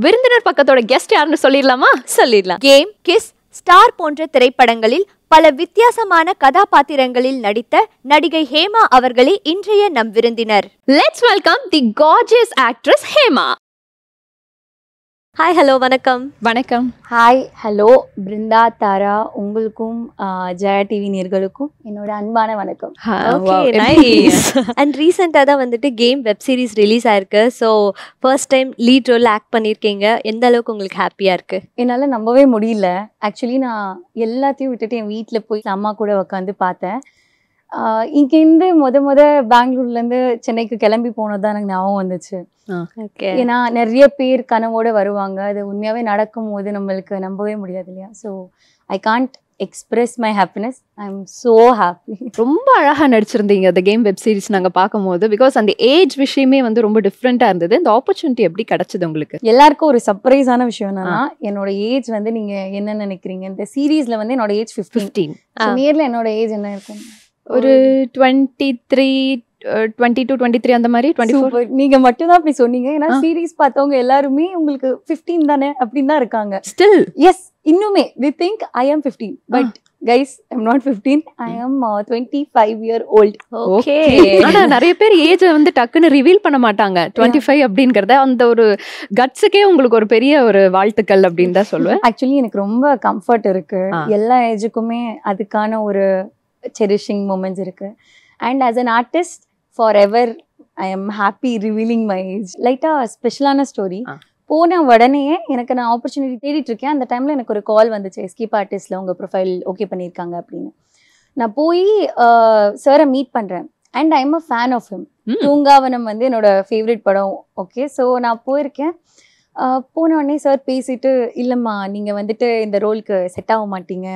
விருந்தினர் பக்கத்தோட கெஸ்ட் யாருன்னு சொல்லிடலாமா? சொல்லிடலாம். கேம், கிஸ், ஸ்டார் போன்ற திரைப்படங்களில் பல வித்தியாசமான கதாபாத்திரங்களில் நடித்த நடிகை ஹேமா அவர்களே இன்றைய நம் விருந்தினர். Let's welcome the gorgeous actress Hema. Hi, hello, வணக்கம். வணக்கம். ஹாய், ஹலோ பிருந்தா, தாரா, உங்களுக்கும் ஜெயா டிவி நேர்களுக்கும் என்னோட அன்பான வணக்கம். அண்ட் ரீசெண்டாக தான் வந்துட்டு கேம் வெப் சீரிஸ் ரிலீஸ் ஆயிருக்கு. So first time lead role act பண்ணியிருக்கீங்க. எந்த அளவுக்கு உங்களுக்கு ஹாப்பியாக இருக்கு? என்னால் நம்பவே முடியல. ஆக்சுவலி நான் எல்லாத்தையும் விட்டுட்டு என் வீட்டில் போய் அம்மா கூட உட்காந்து பார்த்தேன். இங்கேருந்து முத பெங்களூர்லேருந்து சென்னைக்கு கிளம்பி போனது தான் எனக்கு ஞாபகம் வந்துச்சு. ஏன்னா நிறைய பேர் கனவோட வருவாங்க. அது உண்மையாகவே நடக்கும் போது நம்மளுக்கு நம்பவே முடியாது இல்லையா? So I can't express my happiness. I am so happy. ரொம்ப அழகாக நடிச்சிருந்தீங்க அந்த கேம் வெப் சீரிஸ் நாங்கள் பார்க்கும்போது. பிகாஸ் அந்த ஏஜ் விஷயமே வந்து ரொம்ப டிஃப்ரெண்ட்டாக இருந்தது. இந்த ஆப்பர்ச்சுனிட்டி எப்படி கிடைச்சது உங்களுக்கு? எல்லாருக்கும் ஒரு சர்ப்ரைஸான விஷயம் என்னன்னா, என்னோட ஏஜ் வந்து நீங்க என்ன நினைக்கிறீங்க? இந்த சீரீஸ்ல வந்து என்னோட ஏஜ் 15. நேர்ல என்னோட ஏஜ் என்ன இருக்கும்? ஒரு 23, 22, 23 அந்த மாதிரி. 24. நீங்க மட்டும் தான் அப்படி சொன்னீங்க. ஏன்னா சீரீஸ் பார்த்தவங்க எல்லாருமே உங்களுக்கு 15 தானே அப்படின்னு தான் இருக்காங்க. ஸ்டில் எஸ், இன்னுமே they think I am 15, but guys, I'm not 15. I am 25 year old. Okay. ஆனா நிறைய பேர் ஏஜ் வந்து டக்குன்னு ரிவீல் பண்ண மாட்டாங்க. 25 அப்படிங்கறத அந்த ஒரு கட்ஸுக்கே உங்களுக்கு ஒரு பெரிய ஒரு வாழ்த்துக்கள் அப்படின்னு தான் சொல்லுவேன். ஆக்சுவலி எனக்கு ரொம்ப கம்ஃபர்ட் இருக்கு. எல்லா ஏஜுக்குமே அதுக்கான ஒரு செரிஷிங் மூமெண்ட்ஸ் இருக்கு. And as an artist forever I am happy revealing my age. லைட்டா ஸ்பெஷலான ஸ்டோரி. போன உடனே எனக்கு நான் ஆப்பர்ச்சுனிட்டி தேடிட்டு இருக்கேன். அந்த டைம்ல எனக்கு ஒரு கால் வந்துச்சு, எஸ்கேப் ஆர்டிஸ்ட்ல உங்க ப்ரொஃபைல் ஓகே பண்ணியிருக்காங்க அப்படின்னு. நான் போய் சாரை மீட் பண்றேன். And I am a fan of him. Thoongaavanam வந்து என்னோட ஃபேவரட் படம். ஓகே, ஸோ நான் போயிருக்கேன். போன உடனே சார் பேசிட்டு, இல்லைம்மா நீங்கள் வந்துட்டு இந்த ரோலுக்கு செட் ஆக மாட்டீங்க,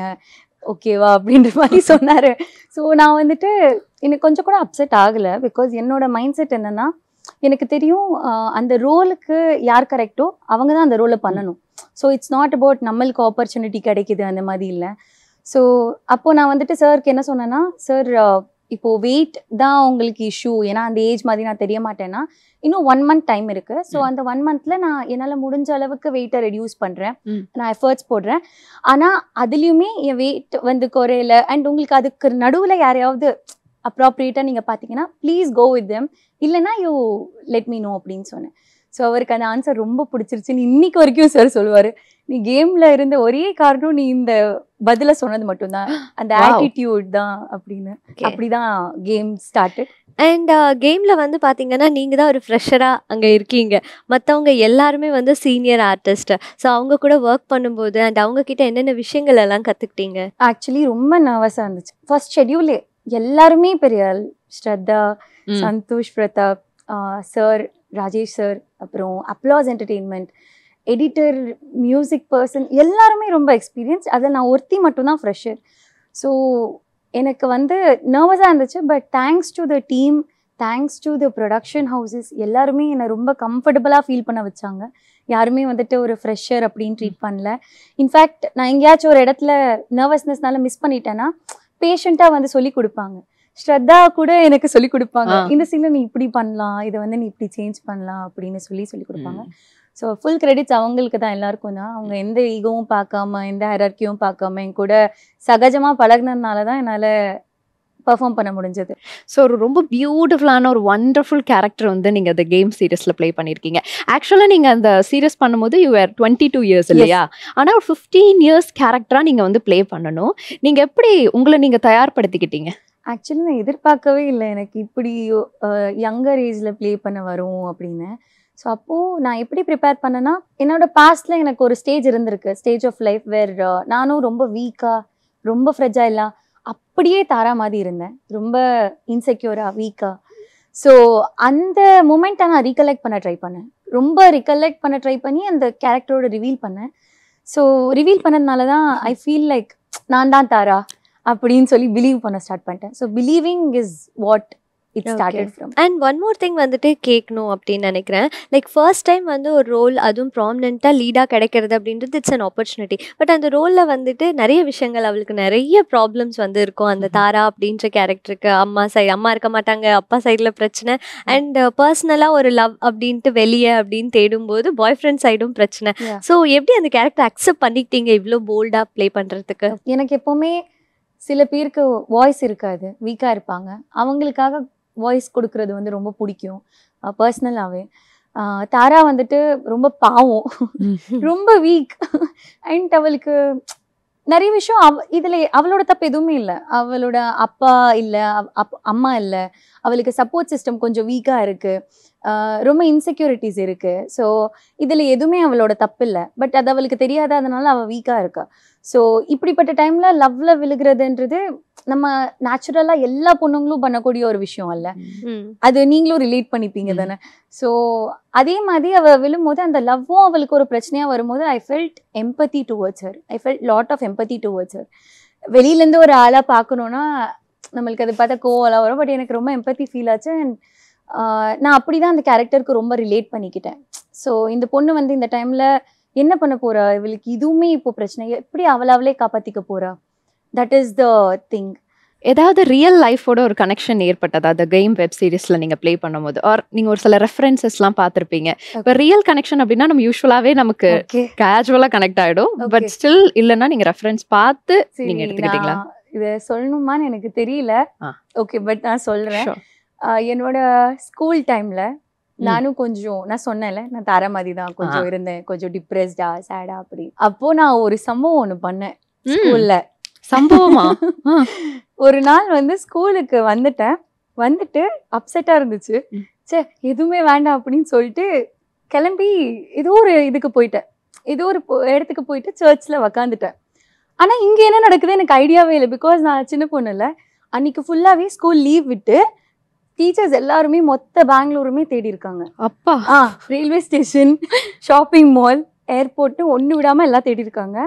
ஓகேவா அப்படின்ற மாதிரி சொன்னார். ஸோ நான் வந்துட்டு எனக்கு கொஞ்சம் கூட அப்செட் ஆகலை. பிகாஸ் என்னோட மைண்ட் செட் என்னென்னா, எனக்கு தெரியும் அந்த ரோலுக்கு யார் கரெக்டோ அவங்க தான் அந்த ரோலை பண்ணணும். ஸோ இட்ஸ் நாட் அபவுட் நம்மளுக்கு ஆப்பர்ச்சுனிட்டி கிடைக்குது அந்த மாதிரி இல்லை. ஸோ அப்போது நான் வந்துட்டு சாருக்கு என்ன சொன்னேன்னா, சார் இப்போது வெயிட் தான் உங்களுக்கு இஷ்யூ, ஏன்னா அந்த ஏஜ் மாதிரி நான் தெரிய மாட்டேன்னா இன்னும் 1 month டைம் இருக்குது. ஸோ அந்த 1 monthல நான் என்னால் முடிஞ்ச அளவுக்கு வெயிட்டை ரெடியூஸ் பண்ணுறேன், நான் எஃபர்ட்ஸ் போடுறேன். ஆனால் அதுலேயுமே என் வெயிட் வந்து குறையல. அண்ட் உங்களுக்கு அதுக்கு நடுவில் யாரையாவது அப்ராப்ரியேட்டாக நீங்கள் பார்த்தீங்கன்னா ப்ளீஸ் கோ வித் தெம், இல்லைனா யூ லெட் மீ நோ அப்படின்னு சொன்னேன். ஸோ அவருக்கு அந்த ஆன்சர் ரொம்ப பிடிச்சிருச்சுன்னு இன்னைக்கு வரைக்கும் சார் சொல்லுவார். நீ கேமில் இருந்த ஒரே காரணம் நீ இந்த பதிலை சொன்னது மட்டும்தான், அந்த ஆட்டிடியூட் தான் அப்படின்னு. அப்படிதான் கேம் ஸ்டார்டட். அண்ட் கேமில் வந்து பார்த்தீங்கன்னா நீங்கள் தான் ஒரு ஃப்ரெஷராக அங்கே இருக்கீங்க. மற்றவங்க எல்லாருமே வந்து சீனியர் ஆர்டிஸ்ட். ஸோ அவங்க கூட ஒர்க் பண்ணும்போது அண்ட் அவங்கக்கிட்ட என்னென்ன விஷயங்கள் எல்லாம் கற்றுக்கிட்டீங்க? ஆக்சுவலி ரொம்ப நர்வஸாக இருந்துச்சு. ஃபர்ஸ்ட் ஷெட்யூலே எல்லாருமே பெரிய ஆள். ஸ்ரத்தா, சந்தோஷ் பிரதாப் சார், ராஜேஷ் சார், அப்புறம் applause entertainment, editor, music person, எல்லாருமே ரொம்ப எக்ஸ்பீரியன்ஸ். அதில் நான் ஒருத்தி மட்டும்தான் ஃப்ரெஷர். ஸோ எனக்கு வந்து நர்வஸாக இருந்துச்சு. But thanks to the team, thanks to the production houses, எல்லாருமே என்னை ரொம்ப கம்ஃபர்டபுளாக ஃபீல் பண்ண வச்சாங்க. யாருமே வந்துட்டு ஒரு ஃப்ரெஷர் அப்படின்னு ட்ரீட் பண்ணல. இன்ஃபேக்ட் நான் எங்கேயாச்சும் ஒரு இடத்துல நர்வஸ்னஸ்னால மிஸ் பண்ணிட்டேன்னா பேஷண்ட்டாக வந்து சொல்லி கொடுப்பாங்க. ஸ்ரத்தா கூட எனக்கு சொல்லி கொடுப்பாங்க, இந்த சீனில் நீ இப்படி பண்ணலாம், இதை வந்து நீ இப்படி சேஞ்ச் பண்ணலாம் அப்படின்னு சொல்லி கொடுப்பாங்க. ஸோ ஃபுல் கிரெடிட்ஸ் அவங்களுக்கு தான், எல்லாருக்கும் தான். அவங்க எந்த ஈகவும் பார்க்காம, எந்த ஹைரார்க்கியும் பார்க்காம என் கூட சகஜமாக பழகினதுனால தான் என்னால் பர்ஃபார்ம் பண்ண முடிஞ்சது. ஸோ ஒரு ரொம்ப பியூட்டிஃபுல்லான ஒரு ஒண்டர்ஃபுல் கேரக்டர் வந்து நீங்கள் அந்த கேம் சீரியஸில் ப்ளே பண்ணியிருக்கீங்க. ஆக்சுவலாக நீங்கள் அந்த சீரியஸ் பண்ணும்போது யூ ஆர் 22 years இல்லையா? ஆனால் ஒரு 15 years கேரக்டராக நீங்கள் வந்து ப்ளே பண்ணணும். நீங்கள் எப்படி உங்களை நீங்கள் தயார்படுத்திக்கிட்டீங்க? ஆக்சுவலி நான் எதிர்பார்க்கவே இல்லை எனக்கு இப்படி யங்கர் ஏஜில் ப்ளே பண்ண வரும் அப்படின்னு. ஸோ அப்போது நான் எப்படி ப்ரிப்பேர் பண்ணேன்னா, என்னோடய பாஸ்டில் எனக்கு ஒரு ஸ்டேஜ் இருந்திருக்கு, ஸ்டேஜ் ஆஃப் லைஃப் வேர் நானும் ரொம்ப வீக்காக, ரொம்ப ஃப்ரெஜைலாக, அப்படியே தாரா மாதிரி இருந்தேன், ரொம்ப இன்செக்யூராக, வீக்காக. ஸோ அந்த மூமெண்ட்டை நான் ரீகலெக்ட் பண்ண ட்ரை பண்ணேன், ரொம்ப ரீகலெக்ட் பண்ண ட்ரை பண்ணி அந்த கேரக்டரோட ரிவீல் பண்ணேன். ஸோ ரிவீல் பண்ணதுனால தான் ஐ ஃபீல் லைக் நான் தான் தாரா அப்படின்னு சொல்லி பிலீவ் பண்ண ஸ்டார்ட் பண்ணிட்டேன். So believing is what it started from. And one more thing வந்துட்டு கேட்கணும் அப்படின்னு நினைக்கிறேன். லைக் ஃபர்ஸ்ட் டைம் வந்து ஒரு ரோல் அதுவும் ப்ராமினெண்ட்டாக லீடாக கிடைக்கிறது அப்படின்றது இட்ஸ் அன் ஆப்பர்ச்சுனிட்டி. பட் அந்த ரோலில் வந்துட்டு நிறைய விஷயங்கள் அவளுக்கு நிறைய ப்ராப்ளம்ஸ் வந்து இருக்கும். அந்த தாரா அப்படின்ற கேரக்டருக்கு அம்மா இருக்க மாட்டாங்க, அப்பா சைடில் பிரச்சனை, அண்ட் பர்சனலாக ஒரு லவ் அப்படின்ட்டு வெளியே அப்படின்னு தேடும்போது பாய் ஃப்ரெண்ட் சைடும் பிரச்சனை. ஸோ எப்படி அந்த கேரக்டர் அக்செப்ட் பண்ணிக்கிட்டீங்க இவ்வளோ போல்டாக ப்ளே பண்ணுறதுக்கு? எனக்கு எப்போவுமே சில பேருக்கு வாய்ஸ் இருக்காது, வீக்காக இருப்பாங்க, அவங்களுக்காக வாய்ஸ் கொடுக்கறது வந்து ரொம்ப பிடிக்கும் பர்சனலாகவே. தாரா வந்துட்டு ரொம்ப பாவம், ரொம்ப வீக், அண்ட் அவளுக்கு நிறைய விஷயம் இதில் அவளோட தப்பு எதுவுமே இல்லை. அவளோட அப்பா இல்லை, அம்மா இல்லை, அவளுக்கு சப்போர்ட் சிஸ்டம் கொஞ்சம் வீக்காக இருக்குது, ரொம்ப இன்செக்யூரிட்டிஸ் இருக்குது. ஸோ இதில் எதுவுமே அவளோட தப்பு இல்லை, பட் அது அவளுக்கு தெரியாததுனால அவள் வீக்காக இருக்கா. ஸோ இப்படிப்பட்ட டைமில் லவ்வில் விழுகிறதுன்றது நம்ம நேச்சுரலாக எல்லா பொண்ணுங்களும் பண்ணக்கூடிய ஒரு விஷயம் அல்ல, அது நீங்களும் ரிலேட் பண்ணிப்பீங்க தானே. ஸோ அதே மாதிரி அவள் விழும்போது அந்த லவ்வும் அவளுக்கு ஒரு பிரச்சனையாக வரும்போது I felt empathy towards her, I felt lot of empathy towards her. வெளியிலேருந்து ஒரு ஆளாக பார்க்கணுன்னா நம்மளுக்கு அதை பார்த்தா கோவலாம் வரும், பட் எனக்கு ரொம்ப எம்பத்தி ஃபீல் ஆச்சு. அண்ட் நான் அப்படி தான் அந்த கேரக்டருக்கு ரொம்ப ரிலேட் பண்ணிக்கிட்டேன். ஸோ இந்த பொண்ணு வந்து இந்த டைமில் என்ன பண்ண போறா, இவளுக்கு இதுவுமே இப்போ பிரச்சனை, எப்படி அவளே காப்பாற்றிக்க போறா, தட் இஸ் த திங். ஏதாவது ரியல் லைஃபோட ஒரு கனெக்ஷன் ஏற்பட்டதா அந்த கேம் வெப் சீரிஸ்ல நீங்க ப்ளே பண்ணும்போது? ஆர் நீங்க ஒரு சில ரெஃபரன்சஸ்லாம் பார்த்துருப்பீங்க. இப்போ ரியல் கனெக்ஷன் அப்படின்னா நம்ம யூஸ்வலாவே நமக்கு கேஜுவலா கனெக்ட் ஆயிடும், பட் ஸ்டில் இல்லைன்னா நீங்க ரெஃபரன்ஸ் பார்த்து நீங்க எடுத்துக்கிட்டீங்களா? இதை சொல்லணுமான்னு எனக்கு தெரியல. ஓகே, பட் நான் சொல்றேன். என்னோட ஸ்கூல் டைம்ல நானும் கொஞ்சம், நான் சொன்னேன்ல நான் தாரா மாதிரி தான் கொஞ்சம் இருந்தேன், கொஞ்சம் டிப்ரெஸ்டா சேடா அப்படி. அப்போ நான் ஒரு சம்பவம் ஒன்று பண்ணேன் ஸ்கூல்ல. சம்பவமா? ஒரு நாள் வந்து ஸ்கூலுக்கு வந்துட்டு அப்செட்டா இருந்துச்சு, சே எதுவுமே வேண்டாம் அப்படின்னு சொல்லிட்டு கிளம்பி ஏதோ ஒரு இதுக்கு போயிட்டேன், ஏதோ ஒரு இடத்துக்கு போயிட்டு சர்ச்சில் உக்காந்துட்டேன். ஆனால் இங்கே என்ன நடக்குது எனக்கு ஐடியாவே இல்லை, பிகாஸ் நான் சின்ன பொண்ணு இல்லை. அன்னைக்கு ஃபுல்லாகவே ஸ்கூல் லீவ் விட்டு டீச்சர்ஸ் எல்லாருமே மொத்த பெங்களூருமே தேடி இருக்காங்க. அப்பா, railway station, shopping mall, airport ஒன்று விடாமல் எல்லாம் தேடி இருக்காங்க.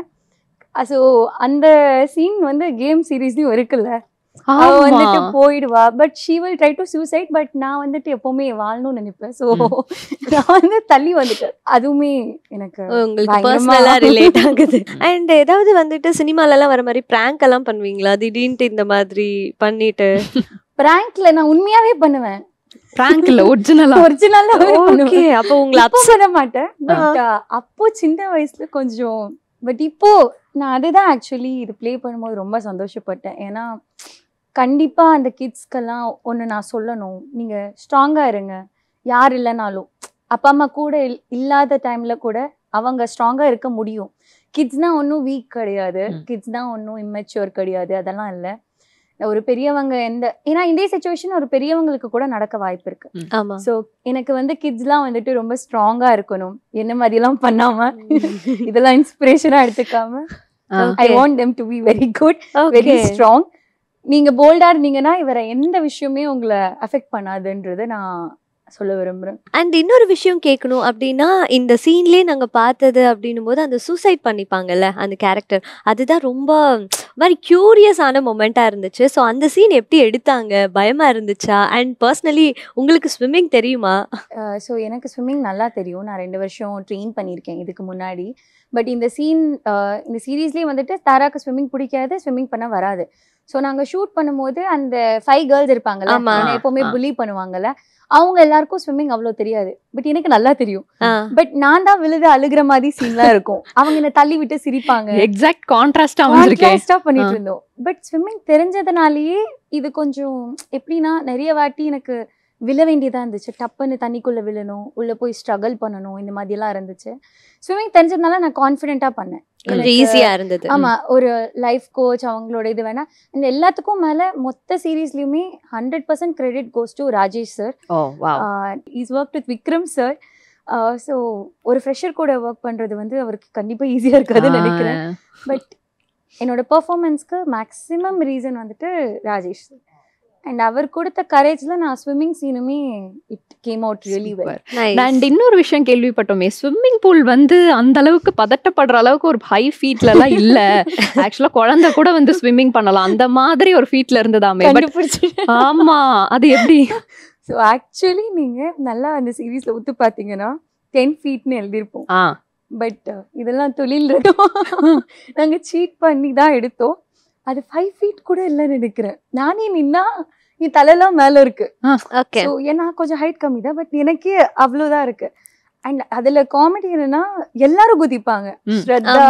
ஸோ அந்த சீன் வந்து கேம் சீரீஸ்லயும் இருக்குல்ல, அவ வந்துட்டு போயிடுவா, but she will try to suicide, but நான் வந்துட்டு எப்பவுமே வாழணும்னு நினைப்பேன். ஸோ நான் வந்து தள்ளி வந்துட்டேன். அதுவுமே எனக்கு உங்களுக்கு பர்சனலா ரிலேட் ஆகுது. அண்ட் ஏதாவது வந்துட்டு சினிமாலலாம் வர மாதிரி பிராங்க் எல்லாம் பண்ணுவீங்களா? திடீர்னு இந்த மாதிரி பண்ணிட்டு? பிராங்க்ல நான் உண்மையாவே பண்ணுவேன். பிராங்க் இல்ல, ஒரிஜினலா ஓகே. அப்போ உங்களை அப்செட் பண்ண மாட்டேன், பட் அப்போ சின்ன வயசுல கொஞ்சம். பட் இப்போ நான் அதுதான் ஆக்சுவலி இது ப்ளே பண்ணும்போது ரொம்ப சந்தோஷப்பட்டேன். ஏன்னா கண்டிப்பாக அந்த கிட்ஸ்க்கெல்லாம் ஒன்று நான் சொல்லணும், நீங்கள் ஸ்ட்ராங்காக இருங்க. யார் இல்லைனாலும் அப்பா அம்மா கூட இல்லாத டைமில் கூட அவங்க ஸ்ட்ராங்காக இருக்க முடியும். கிட்ஸ்னால் ஒன்றும் வீக் கிடையாது, கிட்ஸ்னால் ஒன்றும் இம்மெச்சூர் கிடையாது, அதெல்லாம் இல்லை. ஒரு பெரியவங்க ஏன்னா இதே சிச்சுவேஷன் ஒரு பெரியவங்களுக்கு கூட நடக்க வாய்ப்பு இருக்கு. ஸோ எனக்கு வந்து கிட்ஸ்லாம் வந்துட்டு ரொம்ப ஸ்ட்ராங்கா இருக்கணும், என்ன மாதிரிலாம் பண்ணாம இதெல்லாம் இன்ஸ்பிரேஷனா எடுத்துக்காம I want them to be very good, very strong. நீங்க போல்டா இருந்தீங்கன்னா வேற எந்த விஷயமே உங்களை அஃபெக்ட் பண்ணாதுன்றதை நான் சொல்ல விரும்புறேன். அண்ட் இன்னொரு விஷயம் கேட்கணும் அப்படின்னா, இந்த சீன்லேயே நாங்கள் பார்த்தது அப்படின்னும் போது அந்த சூசைட் பண்ணிப்பாங்கல்ல அந்த கேரக்டர், அதுதான் ரொம்ப மாதிரி கியூரியஸான மொமெண்ட்டாக இருந்துச்சு. ஸோ அந்த சீன் எப்படி எடுத்தாங்க? பயமாக இருந்துச்சா? அண்ட் பர்சனலி உங்களுக்கு ஸ்விம்மிங் தெரியுமா? ஸோ எனக்கு ஸ்விம்மிங் நல்லா தெரியும், நான் 2 வருஷம் ட்ரெயின் பண்ணியிருக்கேன் இதுக்கு முன்னாடி. பட் இந்த இந்த சீரீஸ்லேயே வந்துட்டு தாராக்கு ஸ்விம்மிங் பிடிக்காது, ஸ்விம்மிங் பண்ண வராது. ஸோ நாங்கள் ஷூட் பண்ணும்போது அந்த 5 கேர்ள்ஸ் இருப்பாங்கல்ல, எப்போவுமே புலி பண்ணுவாங்கல்ல, அவங்க எல்லாருக்கும் ஸ்விம்மிங் அவ்வளோ தெரியாது, பட் எனக்கு நல்லா தெரியும். பட் நான் தான் விழுது அழுகிற மாதிரி சீன்லாம் இருக்கும், அவங்க என்ன தள்ளி விட்டு சிரிப்பாங்க. எக்ஸாக்ட் கான்ட்ராஸ்டா பண்ணிட்டு இருந்தோம். பட் ஸ்விம்மிங் தெரிஞ்சதுனாலேயே இது கொஞ்சம் எப்படின்னா நிறைய வாட்டி எனக்கு விழ வேண்டியதாக இருந்துச்சு, டப்புன்னு தண்ணிக்குள்ளே விழணும், உள்ளே போய் ஸ்ட்ரகிள் பண்ணணும், இந்த மாதிரிலாம் இருந்துச்சு. ஸ்விம்மிங் தெரிஞ்சதுனால நான் கான்ஃபிடென்ட்டாக பண்ணேன், ஈஸியாக இருந்தது. ஆமாம், ஒரு லைஃப் கோச் அவங்களோட இது வேணா. இந்த எல்லாத்துக்கும் மேலே மொத்த சீரீஸ்லையுமே 100% credit goes to Rajesh sir. Is work with Vikram sir. So ஒரு ஃப்ரெஷர் கூட ஒர்க் பண்ணுறது வந்து அவருக்கு கண்டிப்பாக ஈஸியாக இருக்காதுன்னு நினைக்கிறேன். பட் என்னோட பெர்ஃபார்மன்ஸ்க்கு மேக்ஸிமம் ரீசன் வந்துட்டு ராஜேஷ் சார். அண்ட் அவர் கொடுத்த கரேஜ்ல நான் ஸ்விம்மிங் சீனுமே it came out really well. And இன்னொரு விஷயம் கேள்விப்பட்டோமே, ஸ்விம்மிங் பூல் வந்து அந்த அளவுக்கு பதட்டப்படுற அளவுக்கு ஒரு ஹை ஃபீட்ல எல்லாம் இல்ல, ஆக்சுவலா குழந்தை கூட வந்து ஸ்விம்மிங் பண்ணலாம் அந்த மாதிரி ஒரு ஃபீட்ல இருந்ததாமே. ஆமா, அது எப்படி? ஸோ ஆக்சுவலி நீங்க நல்லா அந்த சீரீஸ்ல ஒத்து பாத்தீங்கன்னா 10 feetனு எழுதியிருப்போம். பட் இதெல்லாம் தொழில் நாங்க சீட் பண்ணி தான் எடுத்தோம். அது 5 feet கூட இல்லைன்னு நினைக்கிறேன். நானே நின்னா என் தலையெல்லாம் மேல இருக்கு. ஸோ ஏன்னா கொஞ்சம் ஹைட் கம்மி தான், பட் எனக்கே அவ்வளோதான் இருக்கு. அண்ட் அதுல காமெடி என்னன்னா எல்லாரும் குதிப்பாங்க, ஸ்ரத்தா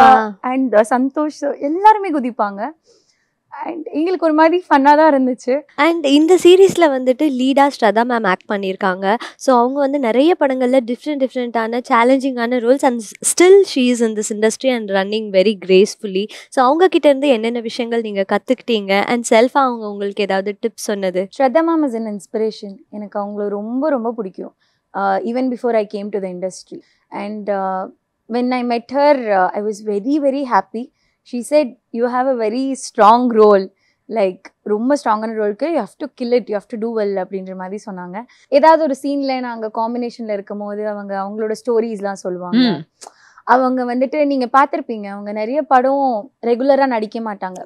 அண்ட் சந்தோஷ் எல்லாருமே குதிப்பாங்க. அண்ட் எங்களுக்கு ஒரு மாதிரி ஃபன்னாக தான் இருந்துச்சு. அண்ட் இந்த சீரீஸில் வந்துட்டு லீடாக ஸ்ரதா மேம் ஆக்ட் பண்ணியிருக்காங்க. ஸோ அவங்க வந்து நிறைய படங்களில் டிஃப்ரெண்ட்டான சேலஞ்சிங்கான roles and still she is in this industry and running very gracefully. So அவங்கக்கிட்டேருந்து என்னென்ன விஷயங்கள் நீங்கள் கற்றுக்கிட்டீங்க அண்ட் செல்ஃபாக அவங்க உங்களுக்கு ஏதாவது டிப்ஸ் சொன்னது? Shraddha ma'am is an inspiration. எனக்கு அவங்கள ரொம்ப ரொம்ப பிடிக்கும், even before I came to the industry. And when I met her I was very very happy. She said, you have a very strong role, like ரொம்ப ஸ்ட்ராங்கான ரோலுக்கு you have to kill it, you have to do well அப்படின்ற மாதிரி சொன்னாங்க. ஏதாவது ஒரு சீன்ல நாங்கள் காம்பினேஷன்ல இருக்கும் போது அவங்களோட ஸ்டோரிஸ்லாம் சொல்லுவாங்க. அவங்க வந்துட்டு நீங்க பார்த்திருப்பீங்க, அவங்க நிறைய படம் ரெகுலரா நடிக்க மாட்டாங்க,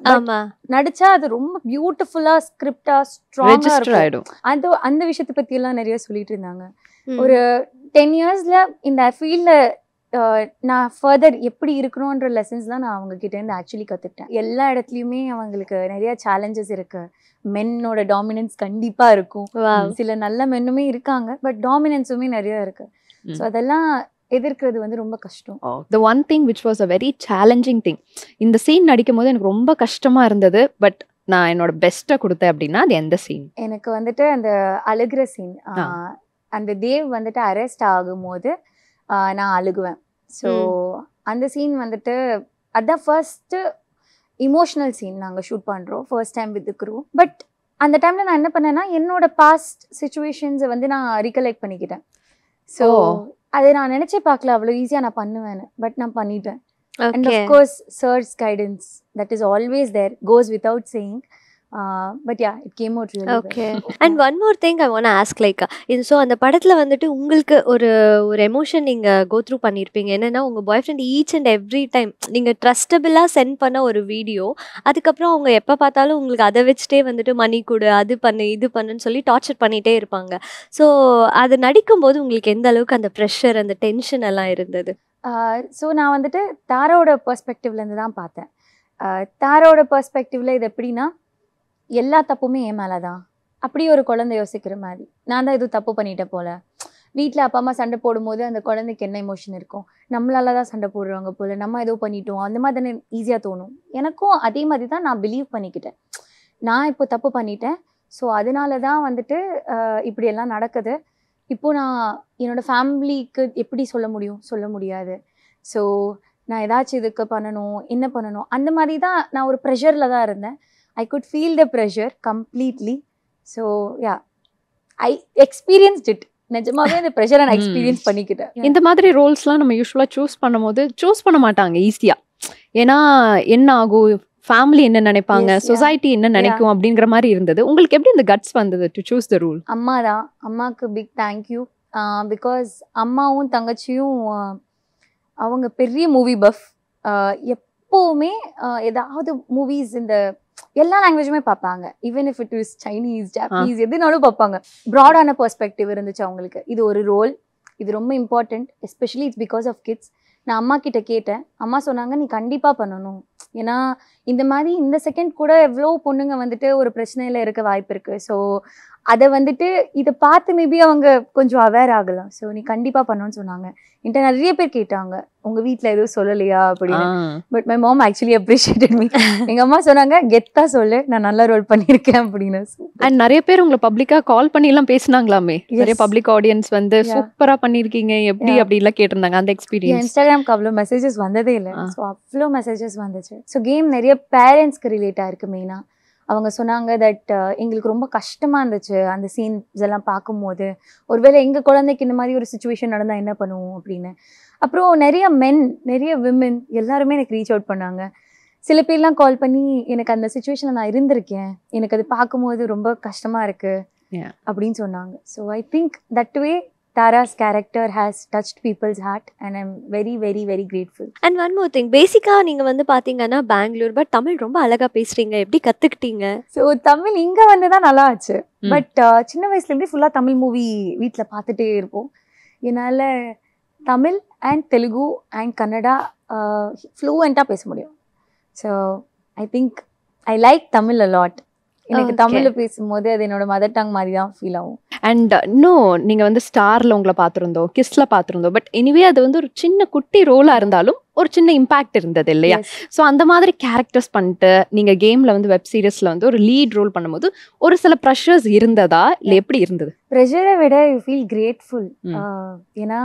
நடிச்சா அது ரொம்ப பியூட்டிஃபுல்லா ஸ்கிரிப்டா ஸ்ட்ராங்கா இருக்கும். அந்த விஷயத்தை பத்தி எல்லாம் நிறைய சொல்லிட்டு இருந்தாங்க. ஒரு 10 yearsல இந்த ஃபீல்ட்ல நான் ஃபர்தர் எப்படி இருக்கணும்ன்ற லெசன்ஸ்லாம் நான் அவங்க கிட்ட இருந்து ஆக்சுவலி கற்றுக்கிட்டேன். எல்லா இடத்துலையுமே அவங்களுக்கு நிறைய சேலஞ்சஸ் இருக்கு. மென்னோட டாமினன்ஸ் கண்டிப்பா இருக்கும். சில நல்ல மென்னுமே இருக்காங்க, பட் டாமினன்ஸுமே நிறைய இருக்கு. ஸோ அதெல்லாம் எதிர்க்கிறது வந்து ரொம்ப கஷ்டம். The one thing which was a very challenging thing, இந்த சீன் நடிக்கும் போது எனக்கு ரொம்ப கஷ்டமா இருந்தது, பட் நான் என்னோட பெஸ்ட்டை கொடுத்தேன் அப்படின்னா அது எந்த சீன்? எனக்கு வந்துட்டு அந்த அழுகிற சீன். அந்த தேவ் வந்துட்டு அரெஸ்ட் ஆகும்போது நான் அழுகுவேன். ஸோ அந்த சீன் வந்துட்டு அதான் ஃபர்ஸ்ட் இமோஷனல் சீன் நாங்கள் ஷூட் பண்ணுறோம் first time with crew. But அந்த டைமில் நான் என்ன பண்ணேன்னா என்னோட பாஸ்ட் சுச்சுவேஷன்ஸை வந்து நான் ரீகலெக்ட் பண்ணிக்கிட்டேன். ஸோ அதை நான் நினச்சே பார்க்கல அவ்வளோ ஈஸியாக நான் பண்ணுவேன்னு, பட் நான் பண்ணிட்டேன். And of course sir's guidance that is always there, goes without saying. But yeah, it came out really well. And one more thing I want to ask, like so அந்த படத்துல வந்துட்டு உங்களுக்கு ஒரு எமோஷன் நீங்க கோ த்ரூ பண்ணிருப்பீங்க. என்னன்னா உங்க boy friend each and every time நீங்க ட்ரஸ்டபிளா சென்ட் பண்ண ஒரு வீடியோ, அதுக்கப்புறம் அவங்க எப்ப பார்த்தாலும் உங்களுக்கு அதை வச்சுட்டே வந்துட்டு மணி கொடு, அது பண்ணு, இது பண்ணுன்னு சொல்லி டார்ச்சர் பண்ணிட்டே இருப்பாங்க. ஸோ அது நடிக்கும் போது உங்களுக்கு எந்த அளவுக்கு அந்த ப்ரெஷர், அந்த டென்ஷன் எல்லாம் இருந்தது? ஸோ நான் வந்துட்டு தாரோட பெர்ஸ்பெக்டிவ்லேருந்து தான் பார்த்தேன். தாரோட பெர்ஸ்பெக்டிவ்ல இது எப்படின்னா எல்லா தப்புமே என் மேலே தான், அப்படி ஒரு குழந்தை யோசிக்கிற மாதிரி. நான் தான் எதுவும் தப்பு பண்ணிட்டேன் போல. வீட்டில் அப்பா அம்மா சண்டை போடும்போது அந்த குழந்தைக்கு என்ன எமோஷன் இருக்கும், நம்மளால தான் சண்டை போடுறாங்க போல, நம்ம ஏதோ பண்ணிட்டோம், அந்த மாதிரி தானே ஈஸியாக தோணும். எனக்கும் அதே மாதிரி தான் நான் பிலீவ் பண்ணிக்கிட்டேன். நான் இப்போ தப்பு பண்ணிட்டேன், ஸோ அதனால தான் வந்துட்டு இப்படியெல்லாம் நடக்குது. இப்போது நான் என்னோடய ஃபேமிலிக்கு எப்படி சொல்ல முடியாது. ஸோ நான் ஏதாச்சும் இதுக்கு பண்ணணும், என்ன பண்ணணும், அந்த மாதிரி தான் நான் ஒரு ப்ரெஷரில் தான் இருந்தேன். I could feel the pressure completely. So yeah, I experienced it. நிஜமாவே இந்த ப்ரெஷரை நான் எக்ஸ்பீரியன்ஸ் பண்ணிக்கிட்டேன். இந்த மாதிரி ரோல்ஸ்லாம் நம்ம யூஸ்வலாக சூஸ் பண்ணும்போது சூஸ் பண்ண மாட்டாங்க ஈஸியாக. ஏன்னா என்ன ஆகும், ஃபேமிலி என்ன நினைப்பாங்க, சொசைட்டி என்ன நினைக்கும் அப்படிங்கிற மாதிரி இருந்தது. உங்களுக்கு எப்படி இந்த கட்ஸ் வந்தது டு சூஸ் த ரூல்? அம்மா தான். அம்மாவுக்கு பிக் தேங்க்யூ. பிகாஸ் அம்மாவும் தங்கச்சியும் அவங்க பெரிய மூவி பஃப். எப்போவுமே ஏதாவது மூவிஸ் இந்த எல்லா லாங்குவேஜுமே பார்ப்பாங்க. Even if it is Chinese, Japanese, எதுனாலும் பார்ப்பாங்க. ப்ராடான பெர்ஸ்பெக்டிவ் இருந்துச்சு அவங்களுக்கு. இது ஒரு ரோல், இது ரொம்ப important, especially it's because of kids. நான் அம்மா கிட்ட கேட்டேன், அம்மா சொன்னாங்க நீ கண்டிப்பாக பண்ணணும். ஏன்னா இந்த மாதிரி இந்த செகண்ட் கூட எவ்வளோ பொண்ணுங்க வந்துட்டு ஒரு பிரச்சனையில் இருக்க வாய்ப்பு இருக்குது. ஸோ அதை வந்துட்டு இதை பார்த்து மேபி அவங்க கொஞ்சம் அவேர் ஆகலாம். ஸோ நீ கண்டிப்பாக பண்ணணும்னு சொன்னாங்க. என்கிட்ட நிறைய பேர் கேட்டாங்க உங்கள் வீட்டில் எதுவும் சொல்லலையா அப்படின்னு. But my mom actually appreciated me. எங்கள் அம்மா சொன்னாங்க கெத்தா சொல்லு, நான் நல்ல ரோல் பண்ணியிருக்கேன் அப்படின்னு. அண்ட் நிறைய பேர் உங்களை பப்ளிக்காக கால் பண்ணி எல்லாம் பேசினாங்களாமே. நிறைய பப்ளிக் ஆடியன்ஸ் வந்து சூப்பராக பண்ணியிருக்கீங்க எப்படி அப்படிலாம் கேட்டிருந்தாங்க. அந்த எக்ஸ்பீரியன்ஸ் இன்ஸ்டாகிராம்க்கு அவ்வளோ மெசேஜஸ் வந்ததே இல்லை. ஸோ அவ்வளோ மெசேஜஸ் வந்துச்சு. ஸோ கேம் நிறைய பேரண்ட்ஸ்க்கு ரிலேட்டாக இருக்குது மெயினாக. அவங்க சொன்னாங்க தட் எங்களுக்கு ரொம்ப கஷ்டமாக இருந்துச்சு அந்த சீன்ஸ் எல்லாம் பார்க்கும்போது. ஒருவேளை எங்கள் குழந்தைக்கு இந்த மாதிரி ஒரு சுச்சுவேஷன் நடந்தால் என்ன பண்ணுவோம் அப்படின்னு. அப்புறம் நிறைய மென், நிறைய விமென் எல்லாருமே எனக்கு ரீச் அவுட் பண்ணாங்க. சில பேர்லாம் கால் பண்ணி எனக்கு அந்த சுச்சுவேஷனில் நான் இருந்திருக்கேன், எனக்கு அது பார்க்கும்போது ரொம்ப கஷ்டமாக இருக்குது அப்படின்னு சொன்னாங்க. So I think that way Tara's character has touched people's heart and I'm very very very grateful. And one more thing, பேசிக்கா நீங்க வந்து பாத்தீங்கன்னா பெங்களூர், பட் தமிழ் ரொம்ப அழகா பேசுறீங்க. எப்படி கத்துக்கிட்டீங்க? ஸோ தமிழ் இங்கே வந்து தான் நல்லா ஆச்சு. பட் சின்ன வயசுலேருந்தே ஃபுல்லாக தமிழ் மூவி வீட்டில் பார்த்துட்டே இருப்போம். என்னால் தமிழ் அண்ட் தெலுங்கு அண்ட் கன்னடா ஃப்ளூவெண்ட்டாக பேச முடியும். So I think I like Tamil a lot. எனக்கு தமிழில் பேசும்போது அது என்னோட மதர் டங் மாதிரி தான் ஃபீல் ஆகும். அண்ட் இன்னும் நீங்கள் வந்து ஸ்டாரில் உங்களை பார்த்துருந்தோம், கிஸ்ல பார்த்துருந்தோம், பட் எனிவே அது வந்து ஒரு சின்ன குட்டி ரோலாக இருந்தாலும் ஒரு சின்ன இம்பாக்ட் இருந்தது இல்லையா? ஸோ அந்த மாதிரி கேரக்டர்ஸ் பண்ணிட்டு நீங்கள் கேமில் வந்து வெப் சீரிஸில் வந்து ஒரு லீட் ரோல் பண்ணும்போது ஒரு சில ப்ரெஷர்ஸ் இருந்ததா, இல்லை எப்படி இருந்தது? ப்ரெஷரை விட யூ ஃபீல் கிரேட்ஃபுல். ஏன்னா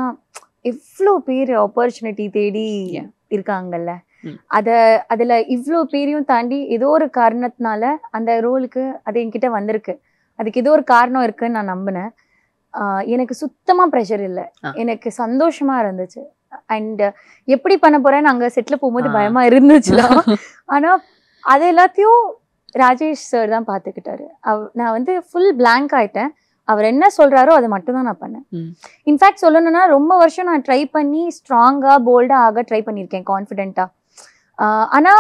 எவ்வளோ பேர் ஆப்பர்ச்சுனிட்டி தேடி இருக்காங்கல்ல, அதில் இவ்வளோ பேரையும் தாண்டி ஏதோ ஒரு காரணத்தினால அந்த ரோலுக்கு அது என்கிட்ட வந்திருக்கு. அதுக்கு ஏதோ ஒரு காரணம் இருக்குன்னு நான் நம்பினேன். எனக்கு சுத்தமாக ப்ரெஷர் இல்லை, எனக்கு சந்தோஷமா இருந்துச்சு. அண்ட் எப்படி பண்ண போறேன்னு அங்கே செட்டில் போகும்போது பயமா இருந்துச்சுலாம். ஆனால் அது எல்லாத்தையும் ராஜேஷ் சார் தான் பார்த்துக்கிட்டாரு. நான் வந்து ஃபுல் பிளாங்க் ஆயிட்டேன். அவர் என்ன சொல்றாரோ அதை மட்டும் தான் நான் பண்ணேன். இன்ஃபேக்ட் சொல்லணும்னா ரொம்ப வருஷம் நான் ட்ரை பண்ணி ஸ்ட்ராங்கா போல்டா ஆக ட்ரை பண்ணியிருக்கேன், கான்ஃபிடென்ட்டா. ஆனா